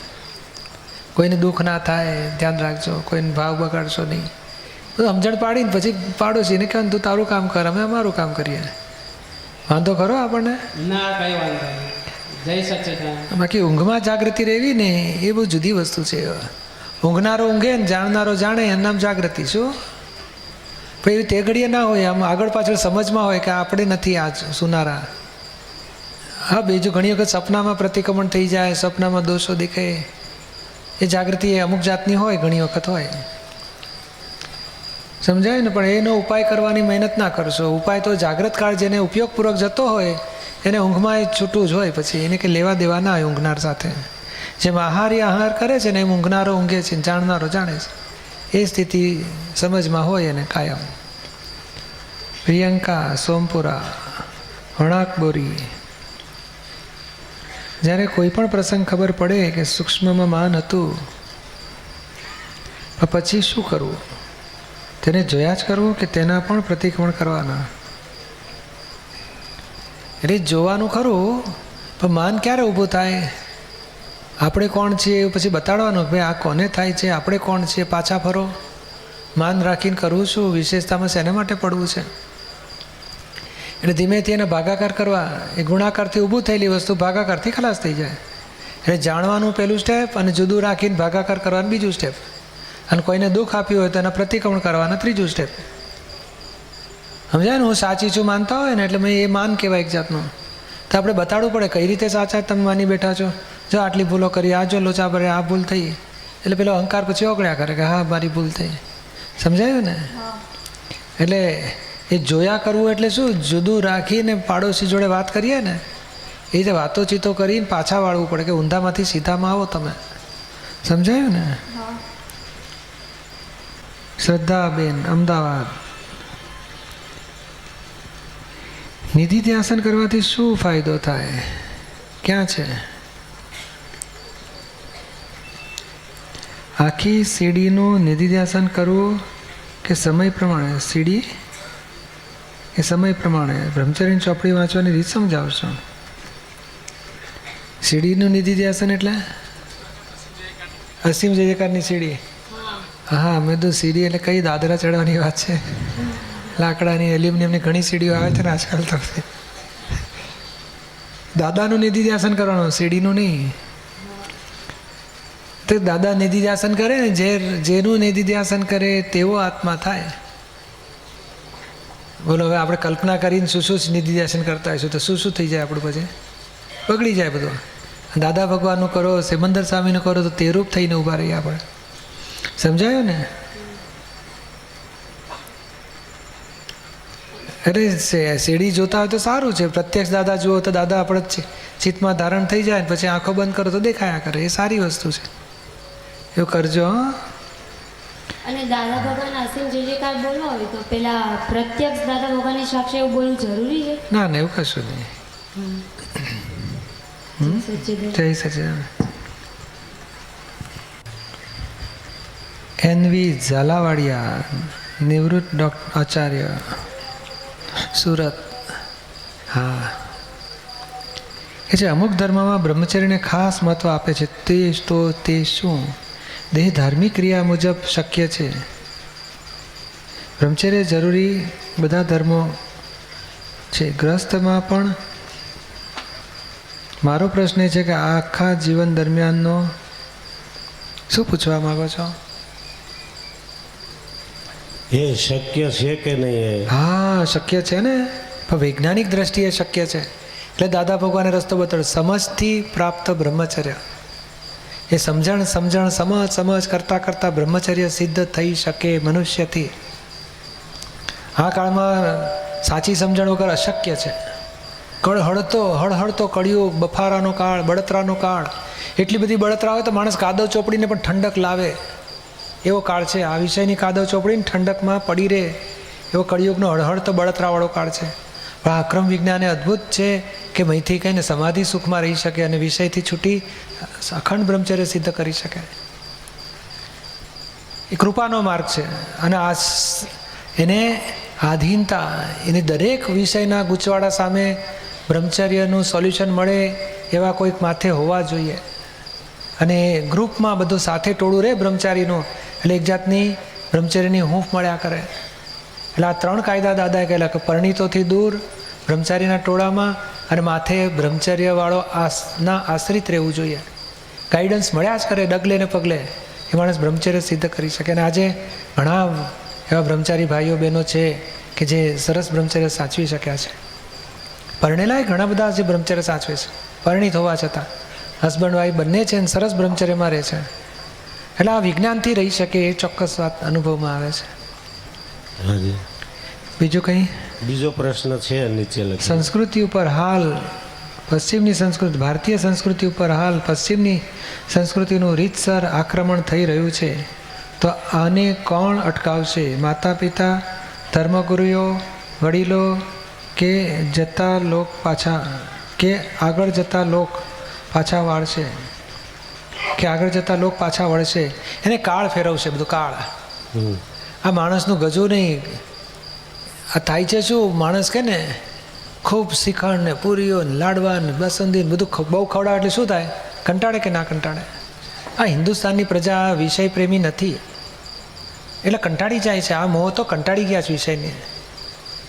કોઈને દુઃખ ના થાય ધ્યાન રાખજો, કોઈને ભાવ બગાડશો નહીં. બધું સમજણ પાડીને પછી પાડોશીને કહેવાનું તું તારું કામ કર, અમે અમારું કામ કરીએ. વાંધો ખરો આપણને? ના, કઈ વાંધો નહીં. જય સચ્ચિદાનંદ. બાકી ઊંઘમાં જાગૃતિ રહેવી ને એ બહુ જુદી વસ્તુ છે. ઊંઘનારો ઊંઘે ને જાણનારો જાણે, એનું નામ જાગૃતિ. શું પછી તે ઘડીએ ના હોય, આમ આગળ પાછળ સમજમાં હોય કે આપણે નથી આ સુનારા. હા, બીજું ઘણી વખત સપનામાં પ્રતિક્રમણ થઈ જાય, સપનામાં દોષો દેખાય, એ જાગૃતિ એ અમુક જાતની હોય, ઘણી વખત હોય. સમજાય ને? પણ એનો ઉપાય કરવાની મહેનત ના કરશો. ઉપાય તો જાગ્રત કાળ જેને ઉપયોગપૂર્વક જતો હોય એને ઊંઘમાં એ છૂટું જ હોય, પછી એને કંઈ લેવા દેવા ના હોય ઊંઘનાર સાથે. જેમ આહારી આહાર કરે છે ને એમ ઊંઘનારો ઊંઘે છે, જાણનારો જાણે છે. એ સ્થિતિ સમજમાં હોય એને કાયમ. પ્રિયંકા સોમપુરા, વણાકબોરી. જ્યારે કોઈ પણ પ્રસંગ ખબર પડે કે સૂક્ષ્મમાં માન હતું, પછી શું કરવું? તેને જોયા જ કરવું કે તેના પણ પ્રતિક્રમણ કરવાના? એટલે જોવાનું ખરું, પણ માન ક્યારે ઊભું થાય? આપણે કોણ છીએ પછી બતાડવાનું, ભાઈ આ કોને થાય છે, આપણે કોણ છીએ, પાછા ફરો. માન રાખીને કરવું શું? વિશેષતામાં શેના માટે પડવું છે? એટલે ધીમેથી એને ભાગાકાર કરવા. એ ગુણાકારથી ઊભું થયેલી વસ્તુ ભાગાકારથી ખલાસ થઈ જાય. એટલે જાણવાનું પહેલું સ્ટેપ, અને જુદું રાખીને ભાગાકાર કરવાનું બીજું સ્ટેપ, અને કોઈને દુઃખ આપ્યું હોય તો એના પ્રતિક્રમણ કરવાના ત્રીજું સ્ટેપ. સમજાય ને? હું સાચી છું માનતા હોય ને એટલે મેં એ માન કહેવાય એક જાતનું. તો આપણે બતાડવું પડે કઈ રીતે સાચા તમે માની બેઠા છો. જો આટલી ભૂલો કરી, આ જો લોચા ભરે, આ ભૂલ થઈ, એટલે પેલો અહંકાર પછી ઓગળ્યા કરે કે હા મારી ભૂલ થઈ. સમજાયું ને? એટલે એ જોયા કરવું એટલે શું? જુદું રાખીને પાડોશી જોડે વાત કરીએ ને એ રીતે વાતો ચીતો કરીને પાછા વાળવું પડે કે ઊંધામાંથી સીધામાં આવો તમે. સમજાયું ને? શ્રદ્ધાબેન, અમદાવાદ. નિધિ ધ્યાસન કરવાથી શું ફાયદો થાય? ક્યાં છે? આખી સીડીનું નિધિ ધ્યાસન કરવું કે સમય પ્રમાણે? સીડી એ સમય પ્રમાણે. બ્રહ્મચર્યની ચોપડી વાંચવાની રીત સમજાવશો. સીડીનું નિધિ ધ્યાસન એટલે અસીમ જય જયકારની સીડી. હા, મેં તો સીડી એટલે કઈ દાદરા ચડવાની વાત છે? લાકડાની, એલ્યુમિનિયમની ઘણી સીડીઓ આવે છે ને આજકાલ તો. દાદાનું નિધિ ધ્યાસન કરવાનું, સીડીનું નહીં. તો દાદા નિધિ ધ્યાસન કરે ને, જેનું નિધિ ધ્યાસન કરે તેવો આત્મા થાય. બોલો હવે આપણે કલ્પના કરીને શું નિધિધ્યાસન કરતા હોઈશું તો શું થઈ જાય આપણું પછી બગડી જાય બધું. દાદા ભગવાનનું કરો, સિમંદર સ્વામીનું કરો તો તે રૂપ થઈને ઊભા રહીએ આપણે. સમજાયું ને? અરે સીડી જોતા હોય તો સારું છે, પ્રત્યક્ષ દાદા જુઓ તો દાદા આપણે ચિત્તમાં ધારણ થઈ જાય, પછી આંખો બંધ કરો તો દેખાયા કરે, એ સારી વસ્તુ છે. એવું કરજો. અને દાદા ભગવાન અસીમ જે કાંઈ બોલવા હોય તો પેલા પ્રત્યક્ષ દાદા ભગવાનની સાક્ષી એવું બોલવું જરૂરી છે? ના ના, એવું કશું નહીં. જય સચ્ચિદાનંદ. એનવી ઝાલાવાડિયા, નિવૃત્ત ડૉક્ટર આચાર્ય, સુરત. હા, એ છે અમુક ધર્મમાં બ્રહ્મચર્યને ખાસ મહત્વ આપે છે. તે શું દેહ ધાર્મિક ક્રિયા મુજબ શક્ય છે? બ્રહ્મચર્ય જરૂરી બધા ધર્મો છે. ગ્રસ્તમાં પણ મારો પ્રશ્ન એ છે કે આખા જીવન દરમિયાનનો શું પૂછવા માગો છો? એ શક્ય છે કે નહીં? હા, શક્ય છે ને, પણ વૈજ્ઞાનિક દ્રષ્ટિએ શક્ય છે. એટલે દાદા ભગવાને રસ્તો બતાવ્યો, સમજથી પ્રાપ્ત બ્રહ્મચર્ય. એ સમજ કરતાં કરતાં બ્રહ્મચર્ય સિદ્ધ થઈ શકે મનુષ્યથી. આ કાળમાં સાચી સમજણ વગર અશક્ય છે. હળહળતો કળિયુગ, બફારાનો કાળ, બળતરાનો કાળ. એટલી બધી બળતરા હોય તો માણસ કાદવ ચોપડીને પણ ઠંડક લાવે એવો કાળ છે. આ વિષયની કાદવ ચોપડીને ઠંડકમાં પડી રહે એવો કળિયુગનો હળહળતો બળતરાવાળો કાળ છે. પણ આ અક્રમ વિજ્ઞાન એ અદ્ભુત છે કે મહીથી કહીને સમાધિ સુખમાં રહી શકે અને વિષયથી છૂટી અખંડ બ્રહ્મચર્ય સિદ્ધ કરી શકે. એ કૃપાનો માર્ગ છે. અને આ એને આધીનતા, એની દરેક વિષયના ગૂંચવાડા સામે બ્રહ્મચર્યનું સોલ્યુશન મળે એવા કોઈક માથે હોવા જોઈએ. અને ગ્રુપમાં બધું સાથે ટોળું રહે બ્રહ્મચારીનું, એટલે એક જાતની બ્રહ્મચર્યની હૂંફ મળ્યા કરે. એટલે આ 3 કાયદા દાદાએ કહેલા કે પરિણીતોથી દૂર, બ્રહ્મચારીના ટોળામાં, અને માથે બ્રહ્મચર્યવાળો ના આશ્રિત રહેવું જોઈએ. ગાઈડન્સ મળ્યા જ કરે ડગલે ને પગલે, એ માણસ બ્રહ્મચર્ય સિદ્ધ કરી શકે. અને આજે ઘણા એવા બ્રહ્મચારી ભાઈઓ બહેનો છે કે જે સરસ બ્રહ્મચર્ય સાચવી શક્યા છે. પરણેલાય ઘણા બધા જે બ્રહ્મચર્ય સાચવે છે, પરિણીત હોવા છતાં હસબન્ડ વાઈફ બંને છે ને સરસ બ્રહ્મચર્યમાં રહે છે. એટલે આ વિજ્ઞાનથી રહી શકે એ ચોક્કસ વાત અનુભવમાં આવે છે. હાજી. બીજું કંઈ? બીજો પ્રશ્ન છે નીચે લખ્યો. સંસ્કૃતિ ઉપર હાલ પશ્ચિમની સંસ્કૃતિ, ભારતીય સંસ્કૃતિ ઉપર હાલ પશ્ચિમની સંસ્કૃતિનું રીતસર આક્રમણ થઈ રહ્યું છે, તો આને કોણ અટકાવશે? માતા પિતા, ધર્મગુરુઓ, વડીલો, કે આગળ જતા લોક પાછા વળશે? એને કાળ ફેરવશે બધું. કાળ આ માણસનું ગજું નહીં. આ થાય છે શું, માણસ કે ને ખૂબ શ્રીખંડ ને પૂરીઓ ને લાડવા ને બસંદી ને બધું બહુ ખવડાવે એટલે શું થાય? કંટાળે કે ના કંટાળે? આ હિન્દુસ્તાનની પ્રજા વિષય પ્રેમી નથી એટલે કંટાળી જાય છે. આ મોહ તો કંટાળી ગયા છે વિષયને.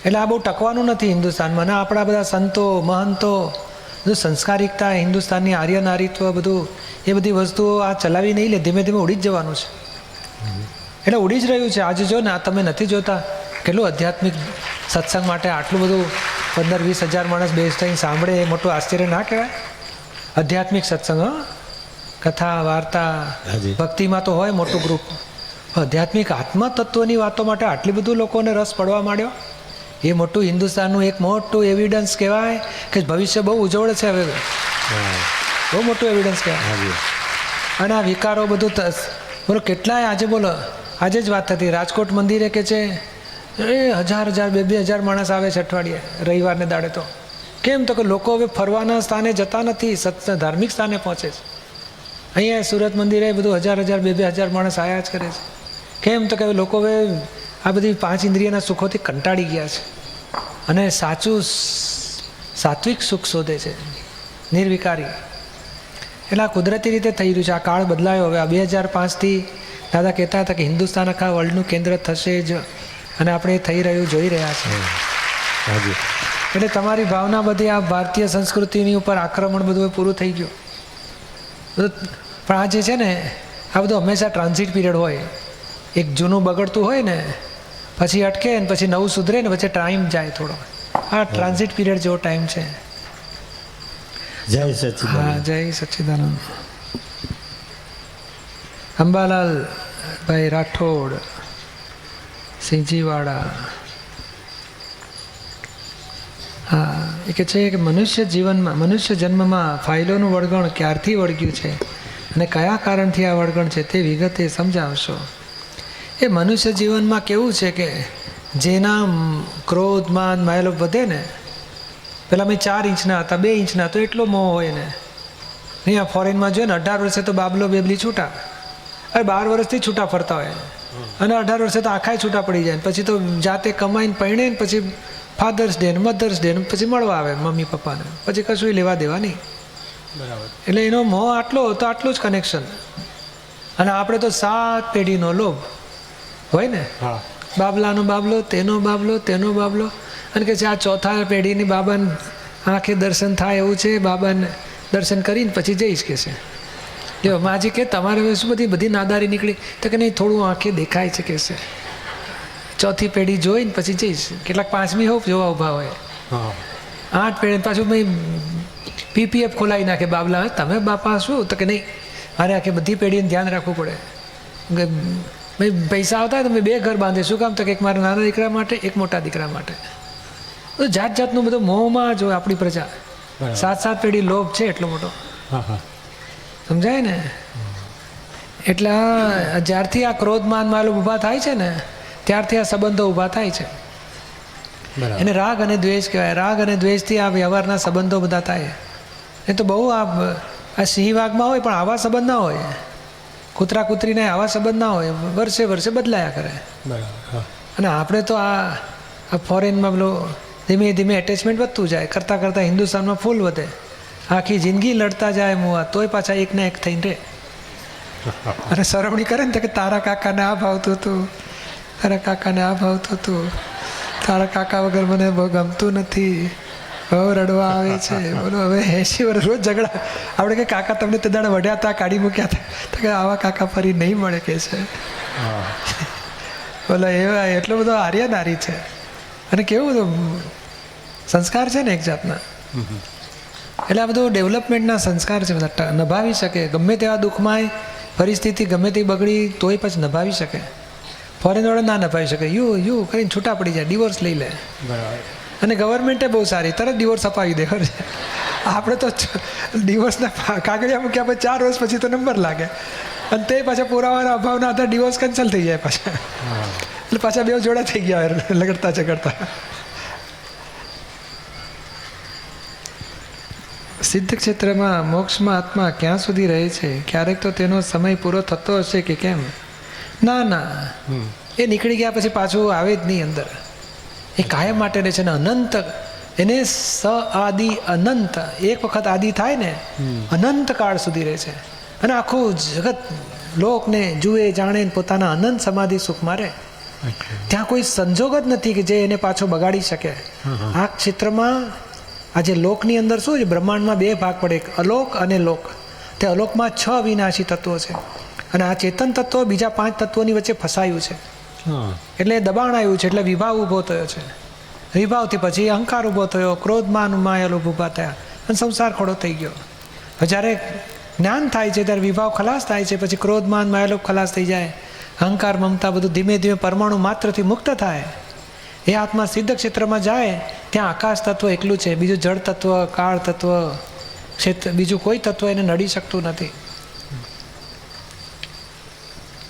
એટલે આ બહુ ટકવાનું નથી હિન્દુસ્તાનમાં. ના, આપણા બધા સંતો મહંતો બધું સંસ્કારિકતા, હિન્દુસ્તાનની આર્ય નારીત્વ, બધું એ બધી વસ્તુઓ આ ચલાવી નહીં લે, ધીમે ધીમે ઉડી જ જવાનું છે. એટલે ઉડી જ રહ્યું છે. આજે જો ને, આ તમે નથી જોતા કેટલું આધ્યાત્મિક સત્સંગ માટે આટલું બધું 15-20 હજાર માણસ બેસતા સાંભળે, એ મોટું આશ્ચર્ય ના કહેવાય? આધ્યાત્મિક સત્સંગ, કથા વાર્તા ભક્તિમાં તો હોય મોટું ગ્રુપ. આધ્યાત્મિક આત્મતત્વની વાતો માટે આટલી બધું લોકોને રસ પડવા માંડ્યો, એ મોટું હિન્દુસ્તાનનું એક મોટું એવિડન્સ કહેવાય કે ભવિષ્ય બહુ ઉજ્જવળ છે. હવે બહુ મોટું એવિડન્સ કહેવાય. અને આ વિકારો બધું બોલો કેટલાય. આજે બોલો, આજે જ વાત થતી રાજકોટ મંદિરે કે છે એ 1000 2,000 માણસ આવે છે અઠવાડિયે, રવિવારને દાડે. તો કેમ? તો કે લોકો હવે ફરવાના સ્થાને જતા નથી, ધાર્મિક સ્થાને પહોંચે છે. અહીંયા સુરત મંદિરે બધું 1000 2,000 માણસ આવ્યા જ કરે છે. કેમ? તો કે લોકો હવે આ બધી 5 ઇન્દ્રિયના સુખોથી કંટાળી ગયા છે અને સાત્વિક સુખ શોધે છે, નિર્વિકારી. એટલે આ કુદરતી રીતે થઈ રહ્યું છે. આ કાળ બદલાયો. હવે આ 2005થી દાદા કહેતા હતા કે હિન્દુસ્તાન આખા વર્લ્ડનું કેન્દ્ર થશે જ, અને આપણે થઈ રહ્યું જોઈ રહ્યા છીએ. એટલે તમારી ભાવના બધી આ ભારતીય સંસ્કૃતિની ઉપર આક્રમણ બધું પૂરું થઈ ગયું. પણ આ જે છે ને, આ બધું હંમેશા ટ્રાન્ઝિટ પીરિયડ હોય. એક જૂનું બગડતું હોય ને, પછી અટકે ને પછી નવું સુધરે ને વચ્ચે ટાઈમ જાય થોડો. હા, ટ્રાન્ઝિટ પીરિયડ જેવો ટાઈમ છે. જય હા, સચિદાનંદ. જય સચ્ચિદાનંદ. અંબાલાલ ભાઈ રાઠોડ, સિંજીવાડા. હા, એ કહે છે કે મનુષ્ય જીવનમાં, મનુષ્ય જન્મમાં ફાઇલોનું વળગણ ક્યારથી વળગ્યું છે અને કયા કારણથી આ વળગણ છે તે વિગતે સમજાવશો. એ મનુષ્ય જીવનમાં કેવું છે કે જેના ક્રોધ માન માયલો વધે ને, પેલા મેં 4 ઇંચના હતા, 2 ઇંચના, તો એટલો મોહ હોય ને. અહીંયા ફોરેનમાં જોઈએ ને 18 વર્ષે તો બાબલો બેબલી છૂટા, અરે 12 વર્ષથી છૂટા ફરતા હોય, અને 18 વર્ષે તો આખાય છૂટા પડી જાય. પછી તો જાતે કમાઈને પરણે ને પછી ફાધર્સ ડે ને મધર્સ ડે ને પછી મળવા આવે મમ્મી પપ્પાને, પછી કશું લેવા દેવા નહીં. બરાબર. એટલે એનો મોહ આટલો તો આટલું જ કનેક્શન. અને આપણે તો 7 પેઢીનો લોભ હોય ને, હા, બાબલાનો બાબલો, તેનો બાબલો, તેનો બાબલો. અને કે છે આ 4થા પેઢીની બાબાને આંખે દર્શન થાય એવું છે, બાબાને દર્શન કરીને પછી જઈશ કે છે. જો માજી કે તમારે હવે શું બધી નાદારી નીકળી? તો કે નહીં, થોડું આંખે દેખાય છે કે છે, 4થી પેઢી જોઈને પછી જઈશ. કેટલાક 5મી હોપ જોવા ઊભા હોય, હા, 8 પેઢી. પાછું મેં પીપીએફ ખોલાવી નાખે બાબલા, તમે બાપા શું? તો કે નહીં, મારે આખી બધી પેઢીને ધ્યાન રાખવું પડે. ભાઈ પૈસા આવતા તો મેં 2 ઘર બાંધે. શું કામ? તો કે એક મારા નાના દીકરા માટે, એક મોટા દીકરા માટે. તો જાત જાતનું બધું મોહમાં જો આપણી પ્રજા. 7 પેઢી લોભ છે એટલો મોટો, હા, હા, સમજાય ને? એટલે જ્યારથી આ ક્રોધ માન માલુમ ઊભા થાય છે ને, ત્યારથી આ સંબંધો ઊભા થાય છે. બરાબર. એને રાગ અને દ્વેષ કહેવાય. રાગ અને દ્વેષથી આ વ્યવહારના સંબંધો બધા થાય. એ તો બહુ આ સિંહ વાઘમાં હોય પણ આવા સંબંધ ના હોય, કૂતરા કૂતરીને આવા સંબંધ ના હોય, વર્ષે વર્ષે બદલાયા કરે. બરાબર. હા, અને આપણે તો આ ફોરેનમાં પેલો ધીમે ધીમે એટેચમેન્ટ વધતું જાય, કરતાં કરતાં હિન્દુસ્તાનમાં ફૂલ વધે. આખી જિંદગી લડતા જાય મુઆ, તોય પાછા એકને એક થઈને રહે. અને સરવણી કરે ને તો કે તારા કાકાને આ ભાવતું હતું, તારા કાકાને આ ભાવતું હતું, તારા કાકા વગર મને બહુ ગમતું નથી, બહુ રડવા આવે છે. બોલો હવે 80 વર્ષ રોજ ઝઘડા. આપણે કે કાકા તમને તે દાડે વઢ્યા હતા, કાઢી મૂક્યા હતા, તો કે આવા કાકા ફરી નહીં મળે કે છે. બોલો એવા એટલો બધો આર્ય નારી છે. અને કેવું બધું સંસ્કાર છે ને એક જાતના. એટલે આ બધું ડેવલપમેન્ટના સંસ્કાર છે બધા. નભાવી શકે ગમે તેવા દુઃખમાં, પરિસ્થિતિ ગમે તે બગડી તોય પછી નભાવી શકે. ફોરેન વાળા ના નભાવી શકે, યુ કરીને છૂટા પડી જાય, ડિવોર્સ લઈ લે. બરાબર. અને ગવર્મેન્ટે બહુ સારી, તરત ડિવોર્સ અપાવી દે. ખબર છે? આપણે તો ડિવોર્સના કાગળિયા મૂક્યા પછી 4 વર્ષ પછી તો નંબર લાગે, અને તે પાછા પુરાવાના અભાવના આધારે ડિવોર્સ કેન્સલ થઈ જાય પાછા. એટલે પાછા 2 જોડા થઈ ગયા લગડતા ઝઘડતા. સિદ્ધ ક્ષેત્રમાં મોક્ષમાં આત્મા ક્યાં સુધી રહે છે? ક્યારેક તો તેનો સમય પૂરો થતો હશે કે કેમ? ના, એ નીકળી ગયા પછી પાછું આવે જ નહીં અંદર. એ કાયમ માટે રહે છે ને અનંત. એને આદિ અનંત, એક વખત આદિ થાય ને અનંત કાળ સુધી રહે છે. અને આખું જગત લોકને જુએ જાણે પોતાના અનંત સમાધિ સુખમાં રહે. ત્યાં કોઈ સંજોગ જ નથી કે જે એને પાછો બગાડી શકે. આ ક્ષેત્રમાં આજે લોકની અંદર શું છે? બ્રહ્માંડમાં 2 ભાગ પડે, અલોક અને લોક. તે અલોકમાં 6 વિનાશી તત્વો છે, અને આ ચેતન તત્વ બીજા 5 તત્વોની વચ્ચે ફસાયું છે. એટલે દબાણ આવ્યું છે, એટલે વિભાવ ઊભો થયો છે. વિભાવથી પછી અહંકાર ઊભો થયો, ક્રોધ માન માયા લોભ ઊભા થયા, અને સંસાર ખોડો થઈ ગયો. જ્યારે જ્ઞાન થાય છે ત્યારે વિભાવ ખલાસ થાય છે, પછી ક્રોધ માન માયા લોભ ખલાસ થઈ જાય, અહંકાર મમતા બધું ધીમે ધીમે પરમાણુ માત્રથી મુક્ત થાય. એ આત્મા સિદ્ધ ક્ષેત્રમાં જાય ત્યાં આકાશ તત્વ એકલું છે, બીજું જળ તત્વ, કાળ તત્વ, ક્ષેત્ર, બીજું કોઈ તત્વ એને નડી શકતું નથી.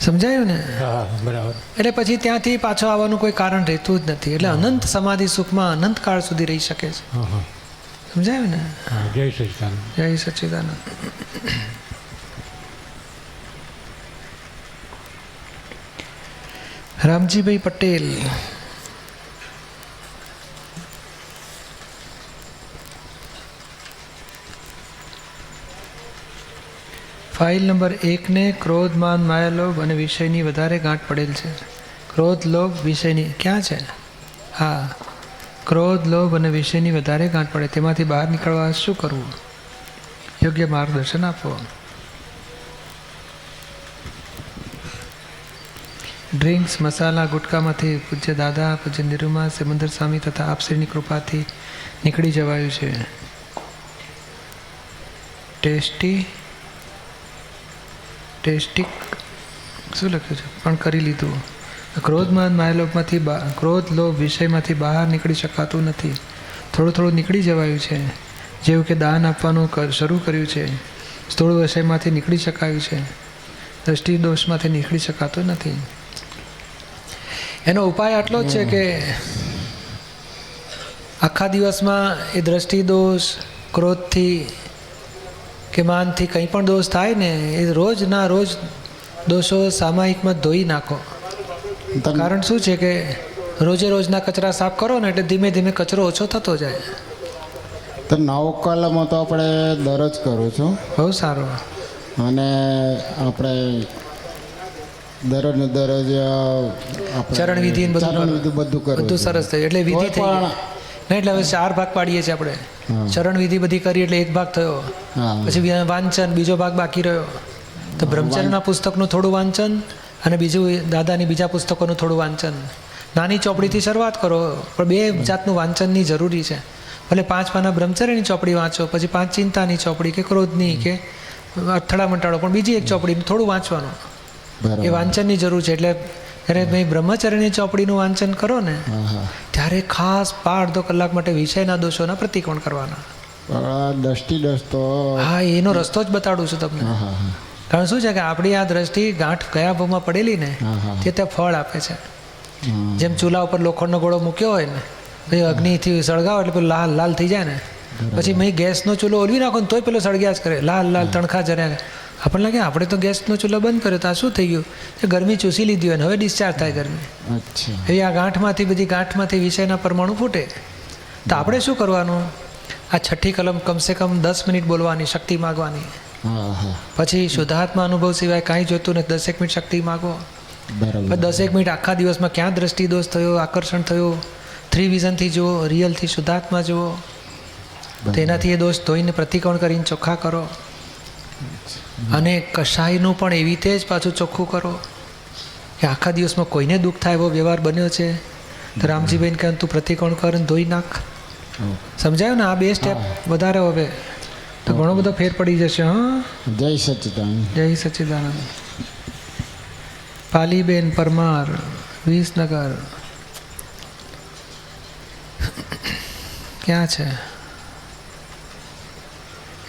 સમજાયું ને? હા, બરાબર. એટલે પછી ત્યાંથી પાછો આવવાનું કોઈ કારણ રહેતું જ નથી. એટલે અનંત સમાધિ સુખમાં અનંત કાળ સુધી રહી શકે છે. સમજાયું ને? જય સચિદાનંદ. જય સચ્ચિદાનંદ. રામજીભાઈ પટેલ. ફાઇલ નંબર 1 ને ક્રોધ માન માયા લોભ અને વિષયની વધારે ગાંઠ પડેલ છે. ક્રોધ લોભ વિષયની ક્યાં છે? હા, ક્રોધ લોભ અને વિષયની વધારે ગાંઠ પડે, તેમાંથી બહાર નીકળવા શું કરવું? યોગ્ય માર્ગદર્શન આપો. ડ્રિંક્સ મસાલા ગુટકામાંથી પૂજ્ય દાદા પૂજ્ય નિરૂમા સિમંદર સ્વામી તથા આપશ્રીની કૃપાથી નીકળી જવાયું છે. ટેસ્ટિક શું લખ્યું છે? પણ કરી લીધું. ક્રોધમાન માયાલોભમાંથી ક્રોધ લોભ વિષયમાંથી બહાર નીકળી શકાતું નથી. થોડું થોડું નીકળી જવાયું છે. જેવું કે દાન આપવાનું શરૂ કર્યું છે. સ્થૂળ વિષયમાંથી નીકળી શકાયું છે. દ્રષ્ટિ દોષમાંથી નીકળી શકાતું નથી. એનો ઉપાય આટલો જ છે કે આખા દિવસમાં એ દ્રષ્ટિ દોષ ક્રોધથી કે માનથી કંઈ પણ દોષ થાય ને એ રોજના રોજ દોષો સામાયિકમાં ધોઈ નાખો. કારણ શું છે કે રોજે રોજના કચરા સાફ કરો ને એટલે ધીમે ધીમે કચરો ઓછો થતો જાય. તો 9 કલામાં તો આપણે દરરોજ કરું છું. બહુ સારું. અને આપણે દરરોજ ચરણ વિધિ ને બધું કરું. બધું સરસ થયું એટલે વિધિ થઈ ગઈ. નહીં એટલે હવે 4 ભાગ પાડીએ છીએ આપણે. ચરણ વિધિ બધી કરી એટલે 1 ભાગ થયો. પછી વાંચન બીજો ભાગ બાકી રહ્યો. તો બ્રહ્મચર્યના પુસ્તકનું થોડું વાંચન અને બીજું દાદાની બીજા પુસ્તકોનું થોડું વાંચન. નાની ચોપડીથી શરૂઆત કરો પણ 2 જાતનું વાંચનની જરૂરી છે. ભલે 5 પાના બ્રહ્મચર્યની ચોપડી વાંચો પછી 5 ચિંતાની ચોપડી કે ક્રોધની કે અથડા મંટાળો પણ બીજી એક ચોપડી થોડું વાંચવાનું. એ વાંચનની જરૂર છે. એટલે જ્યારે મેં બ્રહ્મચર્યની ચોપડીનું વાંચન કરો ને ત્યારે ખાસ 1.5 કલાક માટે વિષયના દોષોના પ્રતિકોણ કરવાના. દ્રષ્ટિ દોષ તો હા એનો રસ્તો જ બતાડું છું તમને. કારણ શું છે કે આપણી આ દ્રષ્ટિ ગાંઠ કયા ભાવમાં પડેલી ને તે ત્યાં ફળ આપે છે. જેમ ચૂલા ઉપર લોખંડનો ગોળો મૂક્યો હોય ને પછી અગ્નિથી સળગાવો એટલે પેલો લાલ લાલ થઈ જાય ને પછી મેં ગેસનો ચૂલો ઓલવી નાખો ને તોય પેલો સળગ્યા જ કરે લાલ લાલ તણખા જર્યા. આપણને લાગે આપણે તો ગેસનો ચૂલો બંધ કર્યો તો આ શું થઈ ગયું? ગરમી ચૂસી લીધી હોય ને હવે ડિસ્ચાર્જ થાય ગરમી. એવી આ ગાંઠમાંથી વિષયના પરમાણુ ફૂટે. તો આપણે શું કરવાનું? આ 6ઠ્ઠી કલમ કમસે કમ 10 મિનિટ બોલવાની, શક્તિ માગવાની. પછી શુદ્ધાત્મા અનુભવ સિવાય કાંઈ જોતું નથી. 10 મિનિટ શક્તિ માગો. 10 મિનિટ આખા દિવસમાં ક્યાં દ્રષ્ટિ દોષ થયો, આકર્ષણ થયું, 3 વિઝનથી જુઓ, રિયલથી શુદ્ધાત્મા જુઓ. તેનાથી એ દોષ ધોઈને પ્રતિકોણ કરીને ચોખ્ખા કરો. અને કશાયનું પણ એવી રીતે જ પાછું ચોખ્ખું કરો કે આખા દિવસમાં કોઈને દુઃખ થાય એવો વ્યવહાર બન્યો છે તો રામજીભાઈને કહે તું પ્રતિકોણ કર ને ધોઈ નાખ. સમજાયું ને? આ 2 સ્ટેપ વધારે હવે તો ઘણો બધો ફેર પડી જશે. હા, જય સચ્ચિદાનંદ. જય સચ્ચિદાનંદ. પાલીબેન પરમાર, વિસનગર. ક્યાં છે?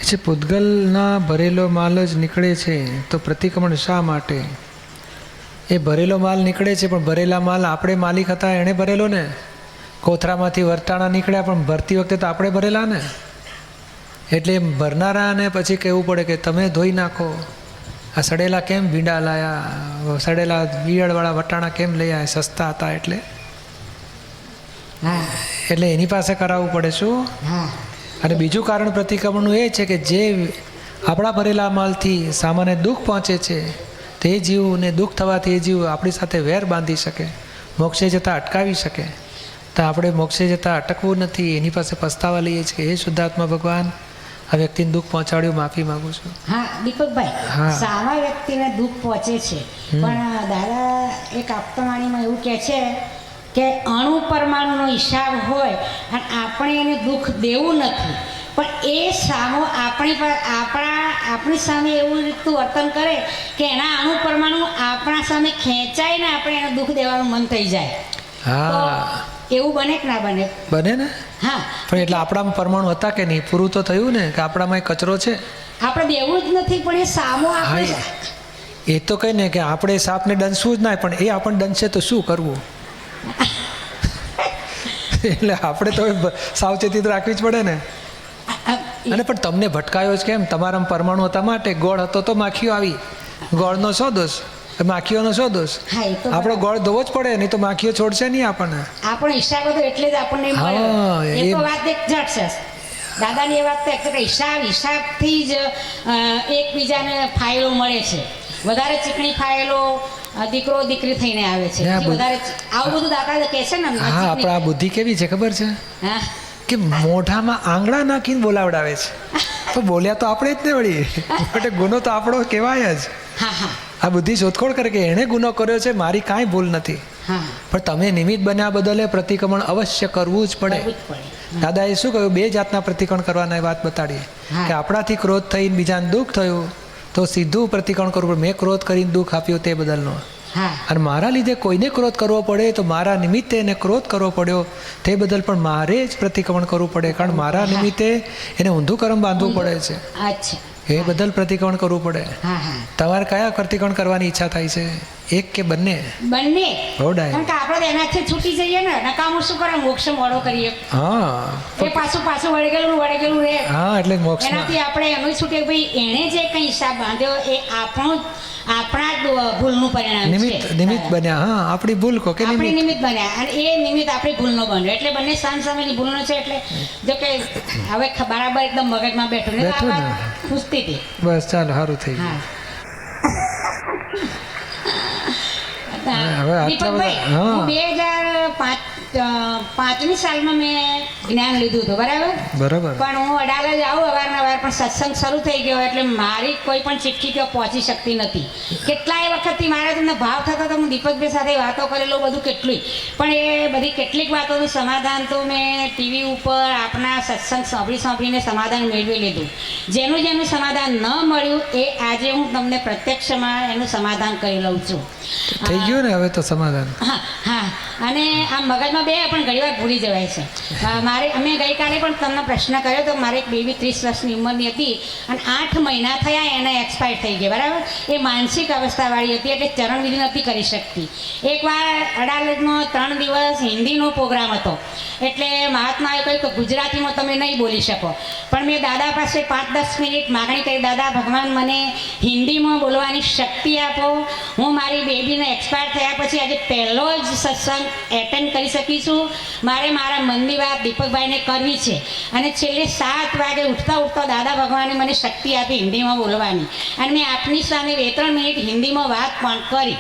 છે પૂતગલના ભરેલો માલ જ નીકળે છે તો પ્રતિક્રમણ શા માટે? એ ભરેલો માલ નીકળે છે પણ ભરેલા માલ આપણે માલિક હતા એણે ભરેલો ને. કોથરામાંથી વરટાણા નીકળ્યા પણ ભરતી વખતે તો આપણે ભરેલા ને. એટલે ભરનારાને પછી કહેવું પડે કે તમે ધોઈ નાખો. આ સડેલા કેમ ભીંડા લાયા, સડેલા ઈયળવાળા વટાણા કેમ લઈ આવ્યા? સસ્તા હતા એટલે એની પાસે કરાવવું પડે. શું? અને બીજું કારણ પ્રતિક્રમણનું એ છે કે જે આપણા ભરેલા માલથી સામાન્ય દુઃખ પહોંચે છે તે જીવને દુઃખ થવાથી એ જીવ આપણી સાથે વેર બાંધી શકે, મોક્ષે જતાં અટકાવી શકે. તો આપણે મોક્ષે જતાં અટકવું નથી. એની પાસે પસ્તાવા લઈએ છીએ કે હે શુદ્ધાત્મા ભગવાન, આ વ્યક્તિને દુઃખ પહોંચાડ્યું, માફી માગું છું. હા દીપકભાઈ, સામા વ્યક્તિને દુઃખ પહોંચે છે પણ દાદા એક આપતાવાણીમાં એવું કહે છે કે અણુ પરમાણુનો હિસાબ હોય અને આપણે એને દુઃખ દેવું નથી પણ એ સામો આપણી સામે એવું રીતનું વર્તન કરે કે એના અણુ પરમાણુ આપણા સામે ખેંચાય ને આપણે એને દુઃખ દેવાનું મન થઈ જાય. હા, એવું બને કે ના બને? બને ને. હા, પણ એટલે આપણામાં પરમાણુ હતા કે નહીં? પૂરું તો થયું ને કે આપણામાં કચરો છે. આપણે દેવું જ નથી પણ એ સામો આપણે એ તો કહે ને કે આપણે સાપને દંશવું જ ના પણ એ આપણને દંશે તો શું કરવું? એટલે આપણે તો સાવચેતી રાખવી જ પડે ને. અને પણ તમને ભટકાયો જ કેમ? તમારા પરમાણુ હતા માટે. ગોળ હતો તો માખીઓ આવી. ગોળનો શો દોષ? માખીઓનો શો દોષ? આપણે ગોળ ધોવો જ પડે, નહીં તો માખીઓ છોડશે નહીં આપણને. આપણો હિસાબ હતો એટલે જ આપણને એ તો વાત એક જટ છે દાદાની. એ વાત તો હિસાબથી જ એકબીજાને ફાઇલો મળે છે. વધારે ચીકણી ફાઇલો દીકરો દીકરી થઈને આવે છે. વધારે આવું બધું દાદા કહે છે ને. હા, આપણા બુદ્ધિ કેવી છે ખબર છે કે મોઢામાં આંગળા નાખીને બોલાવડાવે છે. તો બોલ્યા તો આપણે જ ને વળી. એટલે ગુનો તો આપણો કહેવાય જ. આ બુદ્ધિ શોધખોળ કરે કે એણે ગુનો કર્યો છે, મારી કાંઈ ભૂલ નથી. હા પણ તમે નિમિત્ત બન્યા બદલે પ્રતિક્રમણ અવશ્ય કરવું જ પડે. કરવું જ પડે. દાદાએ શું કહ્યું? 2 જાતના પ્રતિક્રમણ કરવાના એ વાત બતાડીએ હા. કે આપણાથી ક્રોધ થઈને બીજાને દુઃખ થયું તો સીધું પ્રતિક્રમણ કરવું પડે. મેં ક્રોધ કરીને દુઃખ આપ્યું તે બદલનો. હા અને મારા લીધે કોઈને ક્રોધ કરવો પડે તો મારા નિમિત્તે એને ક્રોધ કરવો પડ્યો તે બદલ પણ મારે જ પ્રતિક્રમણ કરવું પડે, કારણ મારા નિમિત્તે એને ઊંધું કર્મ બાંધવું પડે છે. અચ્છા. એ બદલ પ્રતિક્રમણ કરવું પડે. હા હા તમારે કયા પ્રતિક્રમણ કરવાની ઈચ્છા થાય છે? એક કે બંને? બંને. હોડાય. કારણ કે આપણે એનાથી છૂટી જઈએ ને, નકામું શું કરે, મોક્ષ મોડો કરીએ. હા એ પાછું વળગેલું રહે. હા એટલે મોક્ષમાં એનાથી આપણે એનું છૂટે ભાઈ એણે જે કંઈ હિસાબ બાંધ્યો એ આપણા જ ભૂલનું પરિણામ છે. નિમિત્ત બન્યા. હા આપણી ભૂલ કો કે આપણે નિમિત્ત. નિમિત્ત બન્યા અને એ નિમિત્ત આપણી ભૂલનો બન્યો, એટલે બંને સામસામેની ભૂલનો છે. એટલે જો કે હવે બરાબર એકદમ મગજમાં બેઠું ને, આ બેઠું ને. વાત પૂછતી હતી. બસ ચાલો, સારું થઈ ગયું. હવે આટલા દીપકભાઈ, બધા- હા. હું 2005ની સાલમાં મેં જ્ઞાન લીધું હતું, બરાબર. બરાબર. પણ હું અડાલજ આવું અવારનવાર, પણ સત્સંગ શરૂ થઈ ગયો એટલે મારી કોઈ પણ ચિઠ્ઠી કે પહોંચી શકતી નથી. કેટલાય વખતથી મારે તમને ભાવ થતો તો હું દીપકભાઈ સાથે વાતો કરેલો બધું કેટલું, પણ એ બધી કેટલીક વાતોનું સમાધાન તો મેં ટીવી ઉપર આપના સત્સંગ સાંભળીને સમાધાન મેળવી લીધું. જેનું સમાધાન ન મળ્યું એ આજે હું તમને પ્રત્યક્ષમાં એનું સમાધાન કરી લઉં છું. થઈ ગયું ને હવે તો સમાધાન? હા હા. અને આ મગજમાં બે પણ ઘણી વાર ભૂલી જવાય છે. અમે ગઈકાલે પણ તમને પ્રશ્ન કર્યો તો મારે એક બેબી 30 વર્ષની ઉંમરની હતી અને 8 મહિના થયા એને એક્સપાયર થઈ ગઈ, બરાબર. એ માનસિક અવસ્થાવાળી હતી એટલે ચરણવિધિ નથી કરી શકતી. એકવાર અડાલજમાં 3 દિવસ હિન્દીનો પ્રોગ્રામ હતો એટલે મહાત્માએ કહ્યું કે ગુજરાતીમાં તમે નહીં બોલી શકો, પણ મેં દાદા પાસે 5-10 મિનિટ માગણી કરી, દાદા ભગવાન મને હિન્દીમાં બોલવાની શક્તિ આપો, હું મારી બેબીને એક્સપાયર થયા પછી આજે પહેલો જ સત્સંગ એટેન્ડ કરી શકીશું. મારે મારા મનની વાત દીપકભાઈને કરવી છે. અને છેલ્લે 7 વાગે ઉઠતા દાદા ભગવાને મને શક્તિ આપી હિન્દીમાં બોલવાની, અને મેં આપની સામે 2-3 મિનિટ હિન્દીમાં વાત પણ કરી.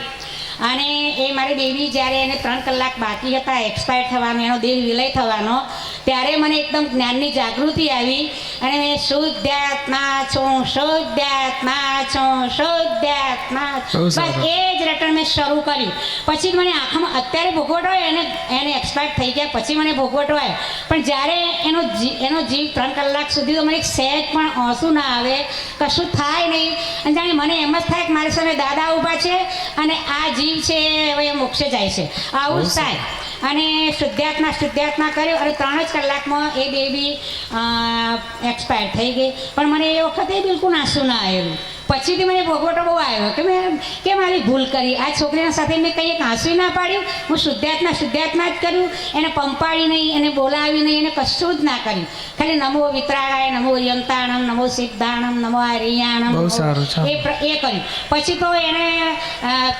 અને એ મારી દેવી જ્યારે એને 3 કલાક બાકી હતા એક્સપાયર થવાનો, એનો દેહ વિલય થવાનો, ત્યારે મને એકદમ જ્ઞાનની જાગૃતિ આવી અને મેં શુદ્ધાત્મા છું, શુદ્ધાત્મા છું, શુદ્ધાત્મા. બસ એ જ રટણ મેં શરૂ કર્યું. પછી મને આંખમાં અત્યારે ભોગવટો હોય એને એક્સપાયર થઈ ગયા પછી મને ભોગવટો આવ્યો, પણ જ્યારે એનો જીવ 3 કલાક સુધી તો મને એક સહેજ પણ આંસુ ના આવે, કશું થાય નહીં. અને જાણે મને એમ જ થાય કે મારી સામે દાદા ઊભા છે અને આ જીવ છે હવે એ મોક્ષે જાય છે, આવું જ થાય. અને શુદ્ધાત્મા કર્યો અને 3 જ કલાકમાં એ બેબી એક્સપાયર થઈ ગઈ. પણ મને એ વખતે બિલકુલ આંસુ ના આવેલું. પછીથી મને ભોગવટો બહુ આવ્યો કે મેં કેમ આવી ભૂલ કરી. આ છોકરીના સાથે મેં કંઈ એક આંસુ ના પાડ્યું, હું શુદ્ધાત્મા જ કર્યું, એને પંપાડી નહીં, એને બોલાવી નહીં, એને કશું જ ના કર્યું. ખાલી નમો વિતરાગાય, નમો યંતાણમ, નમો સિદ્ધાણમ, નમો આર્યાણમ એ કર્યું. પછી તો એને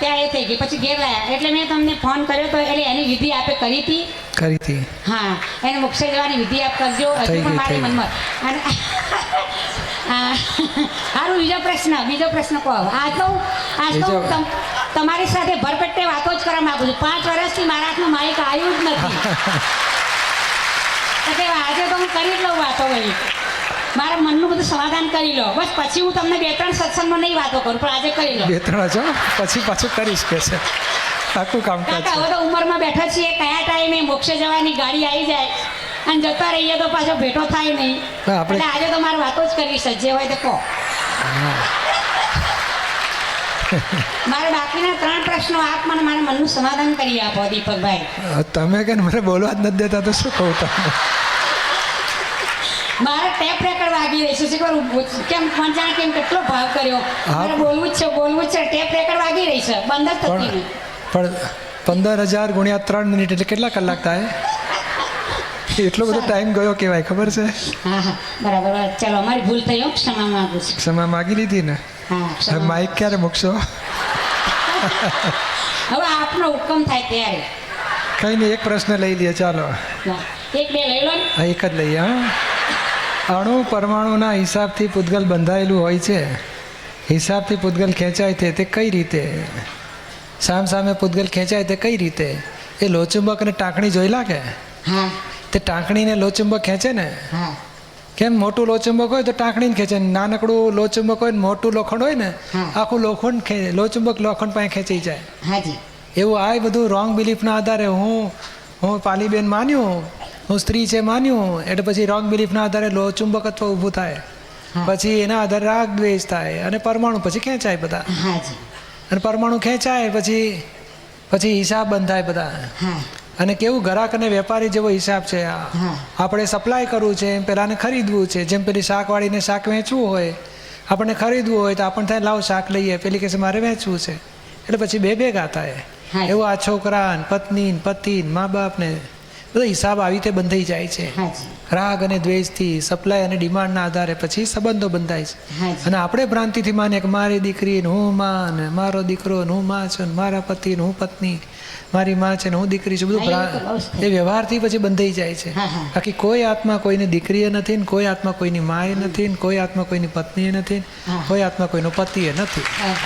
ત્યાં એ થઈ ગઈ, પછી ઘેર લાયા. એટલે મેં તમને ફોન કર્યો તો એટલે એની વિધિ આપે કરી હતી. હા, એને મોક્ષે જવાની વિધિ આપ કરજો. હજુ પણ મારી મનમાં. અને સારું, બીજો પ્રશ્ન કહો. આજ તો તમારી સાથે ભરપેટે વાતો જ કરવા માંગુ છું. 5 વર્ષથી મારા હાથમાં માઇક આવ્યું જ નથી એટલે આજે તો હું કરી જ લઉં વાતો. વળી મારા મનનું બધું સમાધાન કરી લો બસ. પછી હું તમને 2-3 સત્સંગમાં નહીં વાતો કરું, પણ આજે કરી લો. 2-3 પછી પાછું કરીશ કે છે આખું કામ. હવે તો ઉંમરમાં બેઠા છીએ, કયા ટાઈમે મોક્ષે જવાની ગાડી આવી જાય અને જતા રહીએ તો પાછો ભેટો થાય નહીં. એટલે આજે તો મારે વાતો જ કરવી છે, જે હોય તે કહો. મારે બાકીના 3 પ્રશ્નો આપ મને મારા મનનું સમાધાન કરી આપો દીપકભાઈ. તમે કે મને બોલવા જ નથી દેતા તો શું કહું તમને? મારે ટેપ રેકર્ડ વાગી રહી છે. કેમ પણ જાણે કેમ કેટલો ભાવ કર્યો, મારે બોલવું જ છે. ટેપ રેકર્ડ વાગી રહી છે, બંધ જ થતી નહીં. પણ 15,000 ગુણ્યા 3 મિનિટ એટલે કેટલા કલાક થાય? એટલો બધો ટાઈમ ગયો કેવાય, ખબર છે? હા બરાબર. ચાલો, અમારી ભૂલ થઈ, હું ક્ષમા માંગુ છું. ક્ષમા માગી લીધી ને? હા. માઇક ક્યારે મૂકશો? હવે આપનો હુકમ થાય ત્યારે. કઈ નહીં, એક પ્રશ્ન લઈ લઈએ. ચાલો, 1-2 લઈ લો ને. એક જ લઈએ. અણુ પરમાણુના હિસાબથી પૂતગલ બંધાયેલું હોય છે. હિસાબથી પૂતગલ ખેંચાય છે તે કઈ રીતે? સામે પૂતગલ ખેંચાય તે કઈ રીતે? એ લોચુંબક અને ટાંકણી જોઈ લાગે. હા. તે ટાંકણીને લોચુંબક ખેંચે ને, હા, કેમ મોટું લોચુંબક હોય તો ટાંકણીને ખેંચે, નાનકડું લોચુંબક હોય ને મોટું લોખંડ હોય ને હા. આખું લોચુંબક લોખંડ પાસે ખેંચી જાય. હાજી એવું આ બધું રોંગ બિલીફના આધારે હું પાલીબેન માન્યું, હું સ્ત્રી છે માન્યું, એટલે પછી રોંગ બિલીફના આધારે લોચુંબકત્વ ઊભું થાય, હા. પછી એના આધારે રાગ દ્વેષ થાય અને પરમાણુ પછી ખેંચાય બધા, હાજી અને પરમાણુ ખેંચાય પછી હિસાબ બંધાય બધા. હા અને કેવું ગ્રાહક અને વેપારી જેવો હિસાબ છે. હા. આપણે સપ્લાય કરવું છે, એમ પેલાને ખરીદવું છે. જેમ પેલી શાકવાળીને શાક વેચવું હોય, આપણને ખરીદવું હોય તો આપણને થાય લાવ શાક લઈએ, પેલી કહે છે મારે વેચવું છે, એટલે પછી બે ભેગા થાય. હા. એવું આ છોકરા ને પત્ની ને પતિ ને મા બાપ ને બધો હિસાબ આવી રીતે બંધાઈ જાય છે. હાજી રાગ અને દ્વેષથી સપ્લાય અને ડિમાન્ડના આધારે પછી સંબંધો બંધાય છે. હાજી. અને આપણે ભ્રાંતિથી માનીએ કે મારી દીકરી ને હું માં ને મારો દીકરો ને હું માં છું ને મારા પતિ ને હું પત્ની, મારી માં છે ને હું દીકરી છું, બધું હા, એવું તો બહુ જ થાય. એ વ્યવહારથી પછી બંધાઈ જાય છે. હા, હા. બાકી કોઈ આત્મા કોઈની દીકરીએ નથી ને કોઈ આત્મા કોઈની માએ નથી ને કોઈ આત્મા કોઈની પત્નીએ નથી ને હા. કોઈ આત્મા કોઈનો પતિએ નથી. હા.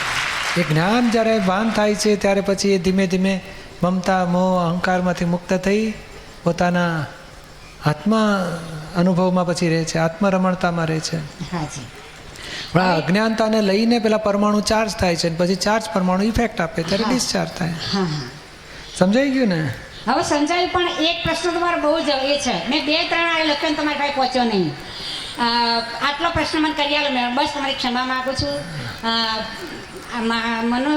એ જ્ઞાન જ્યારે ભાન થાય છે ત્યારે પછી એ ધીમે ધીમે મમતા મોહ અહંકારમાંથી મુક્ત થઈ પોતાના આત્મા અનુભવમાં પછી રહે છે, આત્મરમણતામાં રહે છે. હાજી પણ આ અજ્ઞાનતાને લઈને પેલા પરમાણુ ચાર્જ થાય છે, પછી ચાર્જ પરમાણુ ઇફેક્ટ આપે ત્યારે હા. ડિસ્ચાર્જ થાય. હા હા સમજાઈ ગયું ને? હવે સમજાયું. પણ એક પ્રશ્ન તમારો બહુ જ એ છે, મેં 2-3 વાર લખ્યો ને તમારી પાસે પહોંચ્યો નહીં. આટલો પ્રશ્ન મને કરી આલો, મેં બસ તમારી ક્ષમા માગું છું. મને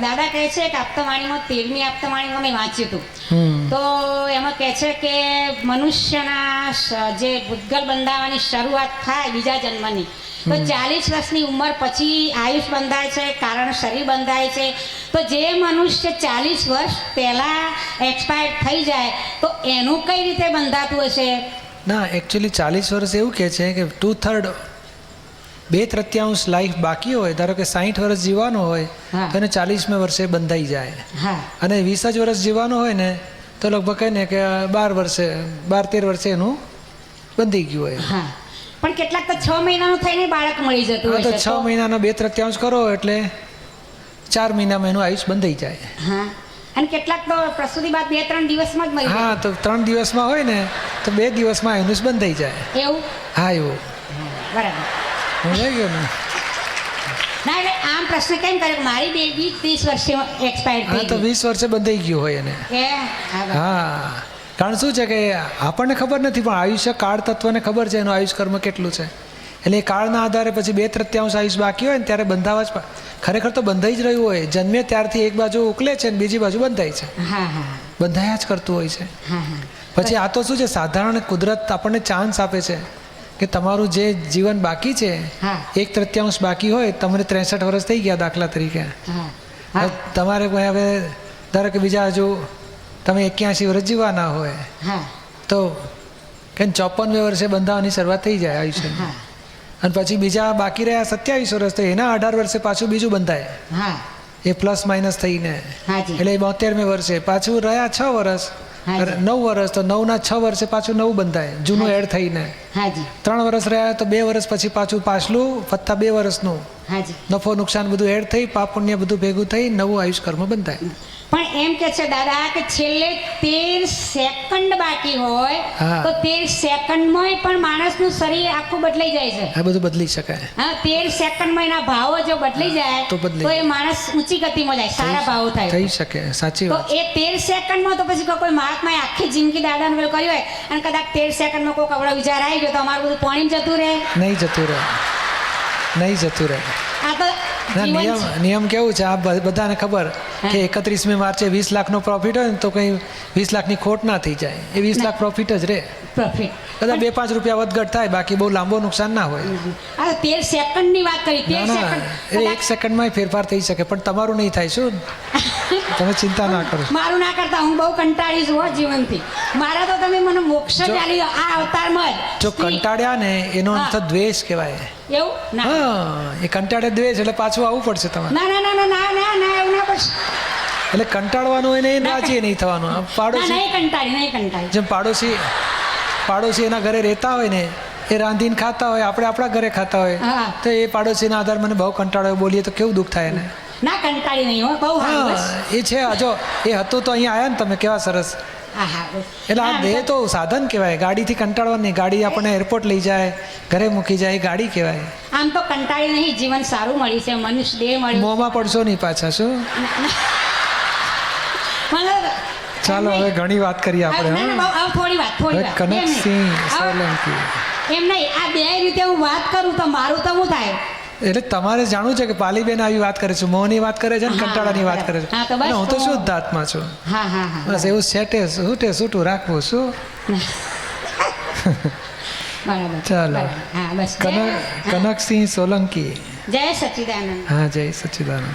દાદા કહે છે કે આપતાવાણીમાં 13મી આપતાવાણીમાં મેં વાંચ્યું હતું, તો એમાં કહે છે કે મનુષ્યના જે ભૂતગલ બંધાવાની શરૂઆત થાય બીજા જન્મની, તો 40 વર્ષની ઉંમર પછી આયુષ બંધાય છે, કારણ શરીર બંધાય છે. તો જે મનુષ્ય 40 વર્ષ પહેલાં એક્સપાયર થઈ જાય તો એનું કઈ રીતે બંધાતું હશે? ના, એકચ્યુઅલી 40 વર્ષ એવું કહે છે કે 2/3 2/3 લાઈફ બાકી હોય, ધારો કે 60 વર્ષ જીવવાનો હોય હા. તો એને 40મે વર્ષે બંધાઈ જાય, હા અને 20 જ વર્ષ જીવવાનો હોય ને તો લગભગ કહે ને કે 12-13 વર્ષે એનું બંધાઈ ગયું હોય. હા પણ કેટલાક તો 6 મહિનાનું થઈને બાળક મળી જતું હા, તો હોય 6 મહિનાનો 2/3 કરો એટલે 4 મહિનામાં એનું આયુષ બંધાઈ જાય. હા અને કેટલાક તો પ્રસૂતિ બાદ 2-3 દિવસમાં જ મરી હા, તો 3 દિવસમાં હોય ને તો 2 દિવસમાં આયુષ બંધાઈ જાય. જાય એવું? હા, એવું બરાબર. સમજાઈ ગયું ને? ના એટલે આમ પ્રશ્ન કેમ કર્યો? મારી બેબી 30 વર્ષે એક્સપાયર હા, થઈ તો ગઈ 20 વર્ષે બંધાઈ ગયું હોય એને. કે હા બરાબર. હા, કારણ શું છે કે આપણને ખબર નથી પણ આયુષ્ય કાળ તત્વને ખબર છે એનું આયુષ કર્મ કેટલું છે. એટલે એ કાળના આધારે પછી 2/3 આયુષ બાકી હોય ને ત્યારે બંધાવા જ ખરેખર તો બંધાઈ જ રહ્યું હોય. જન્મે ત્યારથી એક બાજુ ઉકલે છે ને બીજી બાજુ બંધાય છે, હા હા બંધાયા જ કરતું હોય છે. હા હા પછી આ તો શું છે, સાધારણ કુદરત આપણને ચાન્સ આપે છે કે તમારું જે જીવન બાકી છે હા. 1/3 બાકી હોય, તમને 63 વર્ષ થઈ ગયા દાખલા તરીકે, હા હા તમારે હવે ધારો કે બીજા હજુ તમે 81 વર્ષ જીવવાના હોય હા તો કે 54 વર્ષે બંધાવાની શરૂઆત થઈ જાય આયુષ્ય. હા અને પછી બીજા બાકી રહ્યા 27 વર્ષ, તો એના 18 વર્ષે પાછું બીજું બંધાય, હા એ પ્લસ માઇનસ થઈને, હાજી. એટલે 72મે વર્ષે પાછું રહ્યા 6 વર્ષ, હાજી. 9 વર્ષ, તો 9ના 6 વર્ષે પાછું નવું બંધાય જૂનું એડ થઈને. હાજી 3 વર્ષ રહ્યા તો 2 વર્ષ પછી પાછું પાછલું વત્તા 2 વર્ષનું હાજી. નફો નુકસાન બધું એડ થઈ પાપ પુણ્ય બધું ભેગું થઈ નવું આયુષ કર્મ બંધાય. પણ એમ કે છે દાદા કે છેલ્લે 13 સેકન્ડ બાકી હોય હા. તો 13 સેકન્ડમાં પણ માણસનું શરીર આખું બદલાઈ જાય છે. આ બધું બદલી શકાય. હા 13 સેકન્ડમાં એના ભાવો જો બદલી જાય તો બદલાઈ તો એ જાય. માણસ ઊંચી ગતિમાં જાય, સારા ભાવો થાય. થઈ શકે, સાચી તો વાત. એ 13 સેકન્ડમાં તો પછી કોઈ મહાત્માએ આખી જિંદગી દાદાનું પેલું કર્યું હોય અને કદાચ 13 સેકન્ડમાં કોઈ કવડો વિચાર આવી ગયો તો અમારું બધું પાણી જતું રહે. નહીં જતું રહે, નહીં જતું રહે. આ તો ના, જીવન છે. નિયમ કેવું છે આ બધાને ખબર કે 31મી માર્ચે 20 લાખનો પ્રોફિટ હોય ને તો કંઈ 20 લાખની ખોટ ના થઈ જાય, એ 20 લાખ પ્રોફિટ જ રહે. પ્રોફિટ કદાચ 2-5 રૂપિયા વધઘટ થાય, બાકી બહુ લાંબો નુકસાન ના હોય. આ 13 સેકન્ડની વાત કરી. ના 13 ના, સેકન્ડ એ 1 સેકન્ડમાં ફેરફાર થઈ શકે પણ તમારું નહીં થાય. શું તમે ચિંતા ના કરો. મારું ના કરતા હું બહુ કંટાળી છું હો જીવનથી. મારા તો તમે મને મોક્ષ જ જો- આલી આ અવતારમાં જ જો કંટાળ્યા ને એનો હા. અર્થ દ્વેષ કહેવાય. એવું ના હા, એ કંટાળે દ્વેષ એટલે પાછું આવવું પડશે તમારે. ના ના ના ના ના ના ના એવું ના પડશે. એટલે કંટાળવાનું હોય ને એ રાજી નહીં થવાનું. આ ના પાડોશી નહીં કંટાળી. જેમ પાડોશી એના ઘરે રહેતા હોય ને એ રાંધીને ખાતા હોય, આપણે આપણા ઘરે ખાતા હોય, હા. તો એ પાડોશીના આધાર મને બહુ કંટાળો હોય, બોલીએ તો કેવું દુઃખ થાય એને. ના કંટાળી નહીં હો, બહુ સારું બસ. હા, એ છે. જો એ હતું તો અહીંયા આવ્યા ને તમે, કેવા સરસ. હા એટલે આ દેહ તો સાધન કહેવાય, ગાડીથી કંટાળવાની. ગાડી આપણને એરપોર્ટ લઈ જાય, ઘરે મૂકી જાય, એ ગાડી કહેવાય. આમ તો કંટાળી નહીં, જીવન સારું મળ્યું છે, મનુષ્ય દેહ મળ્યું. મોંમાં પડશો નહીં પાછા, શું? મને ચાલો હવે ઘણી વાત કરીએ આપણે. ના, ના, હા, થોડી વાત હવે એમ કનકસિંહ નહીં. સોલંકી. એમ નહીં, આ બે રીતે હું વાત કરું તો મારું તો શું થાય? એટલે તમારે જાણવું છે કે પાલીબેન આવી વાત કરે છે, મોહની વાત કરે છે ને હા, કંટાળાની વાત કરે છે. હા, તો બસ અને હું તો તો- શુદ્ધ આત્મા છું. હા હા હા બસ એવું સેટે સૂટું રાખવું, શું? બરાબર ચાલો. બરાબર. હા બસ કનકસિંહ સોલંકી. જય સચ્ચિદાનંદ. હા, જય સચ્ચિદાનંદ.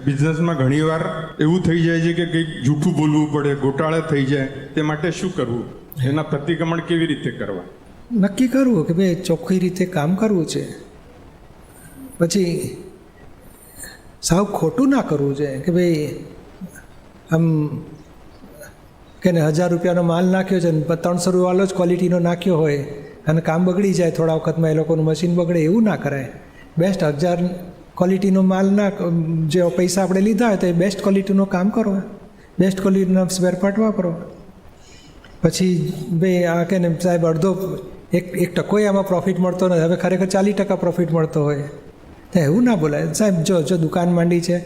બિઝનેસમાં ઘણીવાર એવું થઈ જાય છે કે કંઈક જૂઠું બોલવું પડે, ગોટાળા થઈ જાય, તે માટે શું કરવું? એના પ્રતિક્રમણ કેવી રીતે કરવા? નક્કી કરવું કે ભાઈ ચોખ્ખી રીતે કામ કરવું છે, પછી સાવ ખોટું ના કરવું છે કે ભાઈ આમ કે ને 1000 રૂપિયાનો માલ નાખ્યો છે ને 300 રૂપિયાવાળો જ ક્વોલિટીનો નાખ્યો હોય અને કામ બગડી જાય થોડા વખતમાં, એ લોકોનું મશીન બગડે, એવું ના કરાય. બેસ્ટ 1000 ક્વોલિટીનો માલ ના, જે પૈસા આપણે લીધા હોય તો એ બેસ્ટ ક્વોલિટીનું કામ કરો, બેસ્ટ ક્વોલિટીના સ્પેર પાર્ટ વાપરો. પછી ભાઈ આ કે ને સાહેબ અડધો એક ટકોય આમાં પ્રોફિટ મળતો નથી, હવે ખરેખર 40% પ્રોફિટ મળતો હોય તો એવું ના બોલાય. સાહેબ જો દુકાન માંડી છે,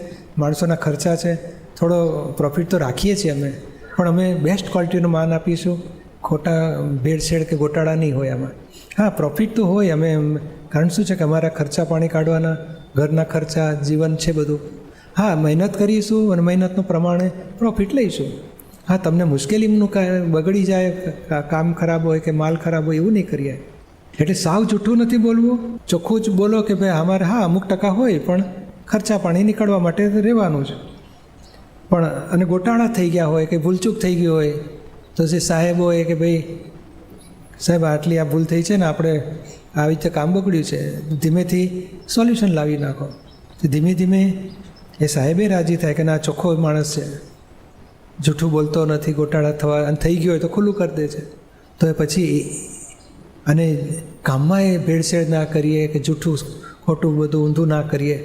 માણસોના ખર્ચા છે, થોડો પ્રોફિટ તો રાખીએ છીએ અમે, પણ અમે બેસ્ટ ક્વોલિટીનો માલ આપીશું, ખોટા ભેળસેળ કે ગોટાળા નહીં હોય આમાં. હા, પ્રોફિટ તો હોય, અમે કારણ શું છે કે અમારા ખર્ચા પાણી કાઢવાના, ઘરના ખર્ચા, જીવન છે બધું. હા, મહેનત કરીશું અને મહેનતનું પ્રમાણે પ્રોફિટ લઈશું. હા, તમને મુશ્કેલીનું બગડી જાય, કામ ખરાબ હોય કે માલ ખરાબ હોય, એવું નહીં કરીએ. એટલે સાવ જૂઠું નથી બોલવું, ચોખ્ખું જ બોલો કે ભાઈ અમારે હા અમુક ટકા હોય પણ ખર્ચા પાણી નીકળવા માટે રહેવાનું છે. પણ અને ગોટાળા થઈ ગયા હોય કે ભૂલચૂક થઈ ગઈ હોય તો જે સાહેબ હોય કે ભાઈ સાહેબ આટલી આ ભૂલ થઈ છે ને, આપણે આવી રીતે કામ બગડ્યું છે, ધીમેથી સોલ્યુશન લાવી નાખો. તો ધીમે ધીમે એ સાહેબે રાજી થાય કે ના ચોખ્ખો માણસ છે, જૂઠું બોલતો નથી, ગોટાળા થવા અને થઈ ગયો હોય તો ખુલ્લું કરી દે છે. તો એ પછી અને કામમાં એ ભેળસેળ ના કરીએ કે જૂઠું ખોટું બધું ઊંધું ના કરીએ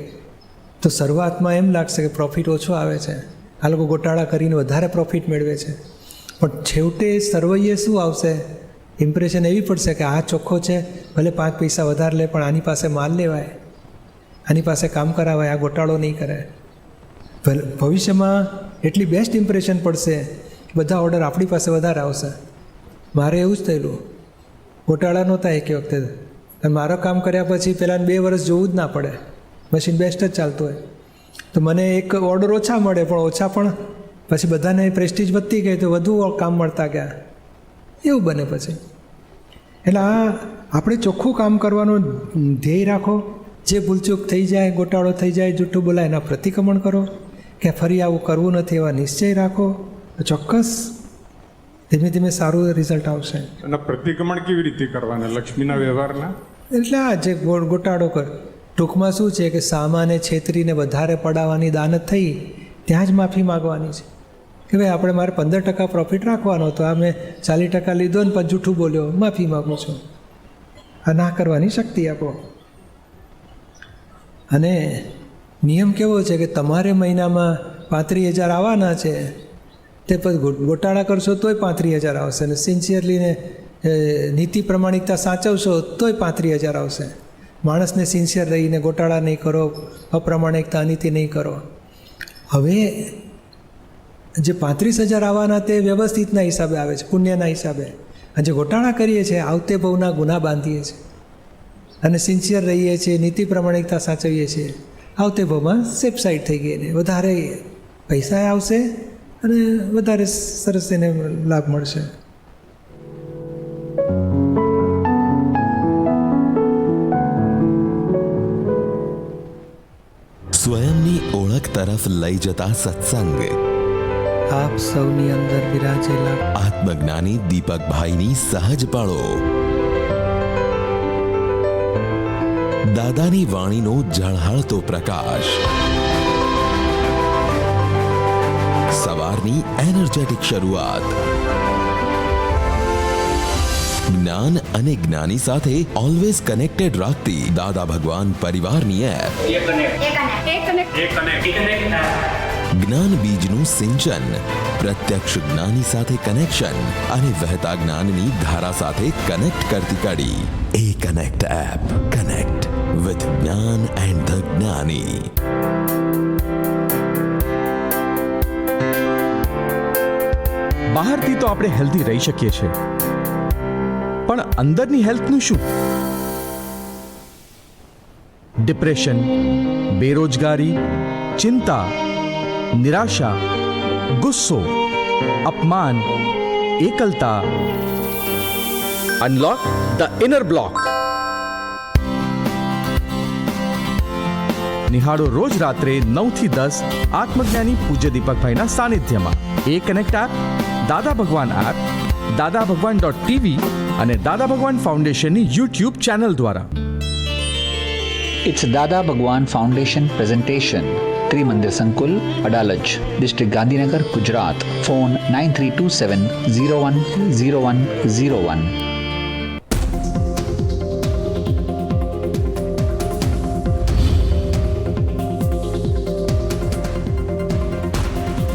તો શરૂઆતમાં એમ લાગશે કે પ્રોફિટ ઓછો આવે છે, આ લોકો ગોટાળા કરીને વધારે પ્રોફિટ મેળવે છે. પણ છેવટે સર્વૈયે શું આવશે? ઇમ્પ્રેશન એવી પડશે કે આ ચોખ્ખો છે, ભલે 5 પૈસા વધારે લે પણ આની પાસે માલ લેવાય, આની પાસે કામ કરાવાય, આ ગોટાળો નહીં કરે. ભવિષ્યમાં એટલી બેસ્ટ ઇમ્પ્રેશન પડશે, બધા ઓર્ડર આપણી પાસે વધારે આવશે. મારે એવું જ થયેલું, ગોટાળા નહોતા એક વખતે, અને મારું કામ કર્યા પછી પહેલાં 2 વર્ષ જોવું જ ના પડે, મશીન બેસ્ટ જ ચાલતું હોય. તો મને એક ઓર્ડર ઓછા મળે, પણ ઓછા પણ પછી બધાને પ્રેસ્ટીજ વધતી ગઈ તો વધુ કામ મળતા ગયા, એવું બને પછી. એટલે આ આપણે ચોખ્ખું કામ કરવાનું ધ્યેય રાખો. જે ભૂલચૂક થઈ જાય, ગોટાળો થઈ જાય, જૂઠું બોલાય, એના પ્રતિક્રમણ કરો કે ફરી આવું કરવું નથી, એવા નિશ્ચય રાખો, ચોક્કસ ધીમે ધીમે સારું રિઝલ્ટ આવશે. અને પ્રતિક્રમણ કેવી રીતે કરવાના લક્ષ્મીના વ્યવહારના? એટલે આ જે ગોટાળો કર, ટૂંકમાં શું છે કે સામાને છેતરીને વધારે પડાવવાની દાનત થઈ, ત્યાં જ માફી માગવાની છે કે ભાઈ આપણે મારે 15% પ્રોફિટ રાખવાનો હતો, આ મેં 40% લીધો ને પણ જૂઠું બોલ્યો, માફી માગું છું. આ ના કરવાની શક્તિ આપો. અને નિયમ કેવો છે કે તમારે મહિનામાં 35,000 આવવાના છે, તે પછી ગોટાળા કરશો તોય 35,000 આવશે, અને સિન્સિયરલી ને નીતિ પ્રમાણિકતા સાચવશો તોય 35,000 આવશે. માણસને સિન્સિયર રહીને ગોટાળા નહીં કરો, અપ્રમાણિકતા અનીતિ નહીં કરો. હવે જે 35,000 આવવાના તે વ્યવસ્થિતના હિસાબે આવે છે, પુણ્યના હિસાબે. અને જે ગોટાળા કરીએ છીએ આવતે બહુના ગુના બાંધીએ છીએ અને સિન્સિયર રહીએ છીએ, નીતિ પ્રમાણિકતા સાચવીએ છીએ, આવતે બહુમાં સેફ સાઈડ થઈ ગઈ ને વધારે પૈસા આવશે અને વધારે સરસ એને લાભ મળશે. સ્વયંની ઓળખ તરફ લઈ જતા સત્સંગ, આપ સૌની અંદર બિરાજેલા આત્મજ્ઞાની દીપકભાઈની સહજ પળો. દાદાની વાણીનો ઝળહળતો પ્રકાશ, સવારની એનર્જેટિક શરૂઆત, જ્ઞાન અને જ્ઞાની સાથે ઓલવેઝ કનેક્ટેડ રાખતી દાદા ભગવાન પરિવારની એપ. જ્ઞાન બીજનું સિંચન, પ્રત્યક્ષ જ્ઞાની સાથે કનેક્શન અને વહેતા જ્ઞાનની ધારા સાથે કનેક્ટ કરતી કડી. એ કનેક્ટ એપ. કનેક્ટ વિથ જ્ઞાન એન્ડ ધ જ્ઞાની. બહારથી તો આપણે હેલ્ધી રહી શકીએ છીએ, પણ અંદરની હેલ્થનું શું? ડિપ્રેશન, બેરોજગારી, ચિંતા, નિરાશા, ગુસ્સો, અપમાન, એકલતા. Unlock the inner block. નિહાળો રોજ રાત્રે 9 થી 10 આત્મજ્ઞાની પૂજ્ય દીપકભાઈના સાનિધ્યમાં. એ કનેક્ટ એપ, દાદા ભગવાન એપ, દાદા ભગવાન.tv અને દાદા ભગવાન ફાઉન્ડેશનની YouTube ચેનલ દ્વારા. It's Dada Bhagwan Foundation presentation. Trimandir Sankul, Adalaj, District Gandhinagar, Gujarat. Phone 9327 010101.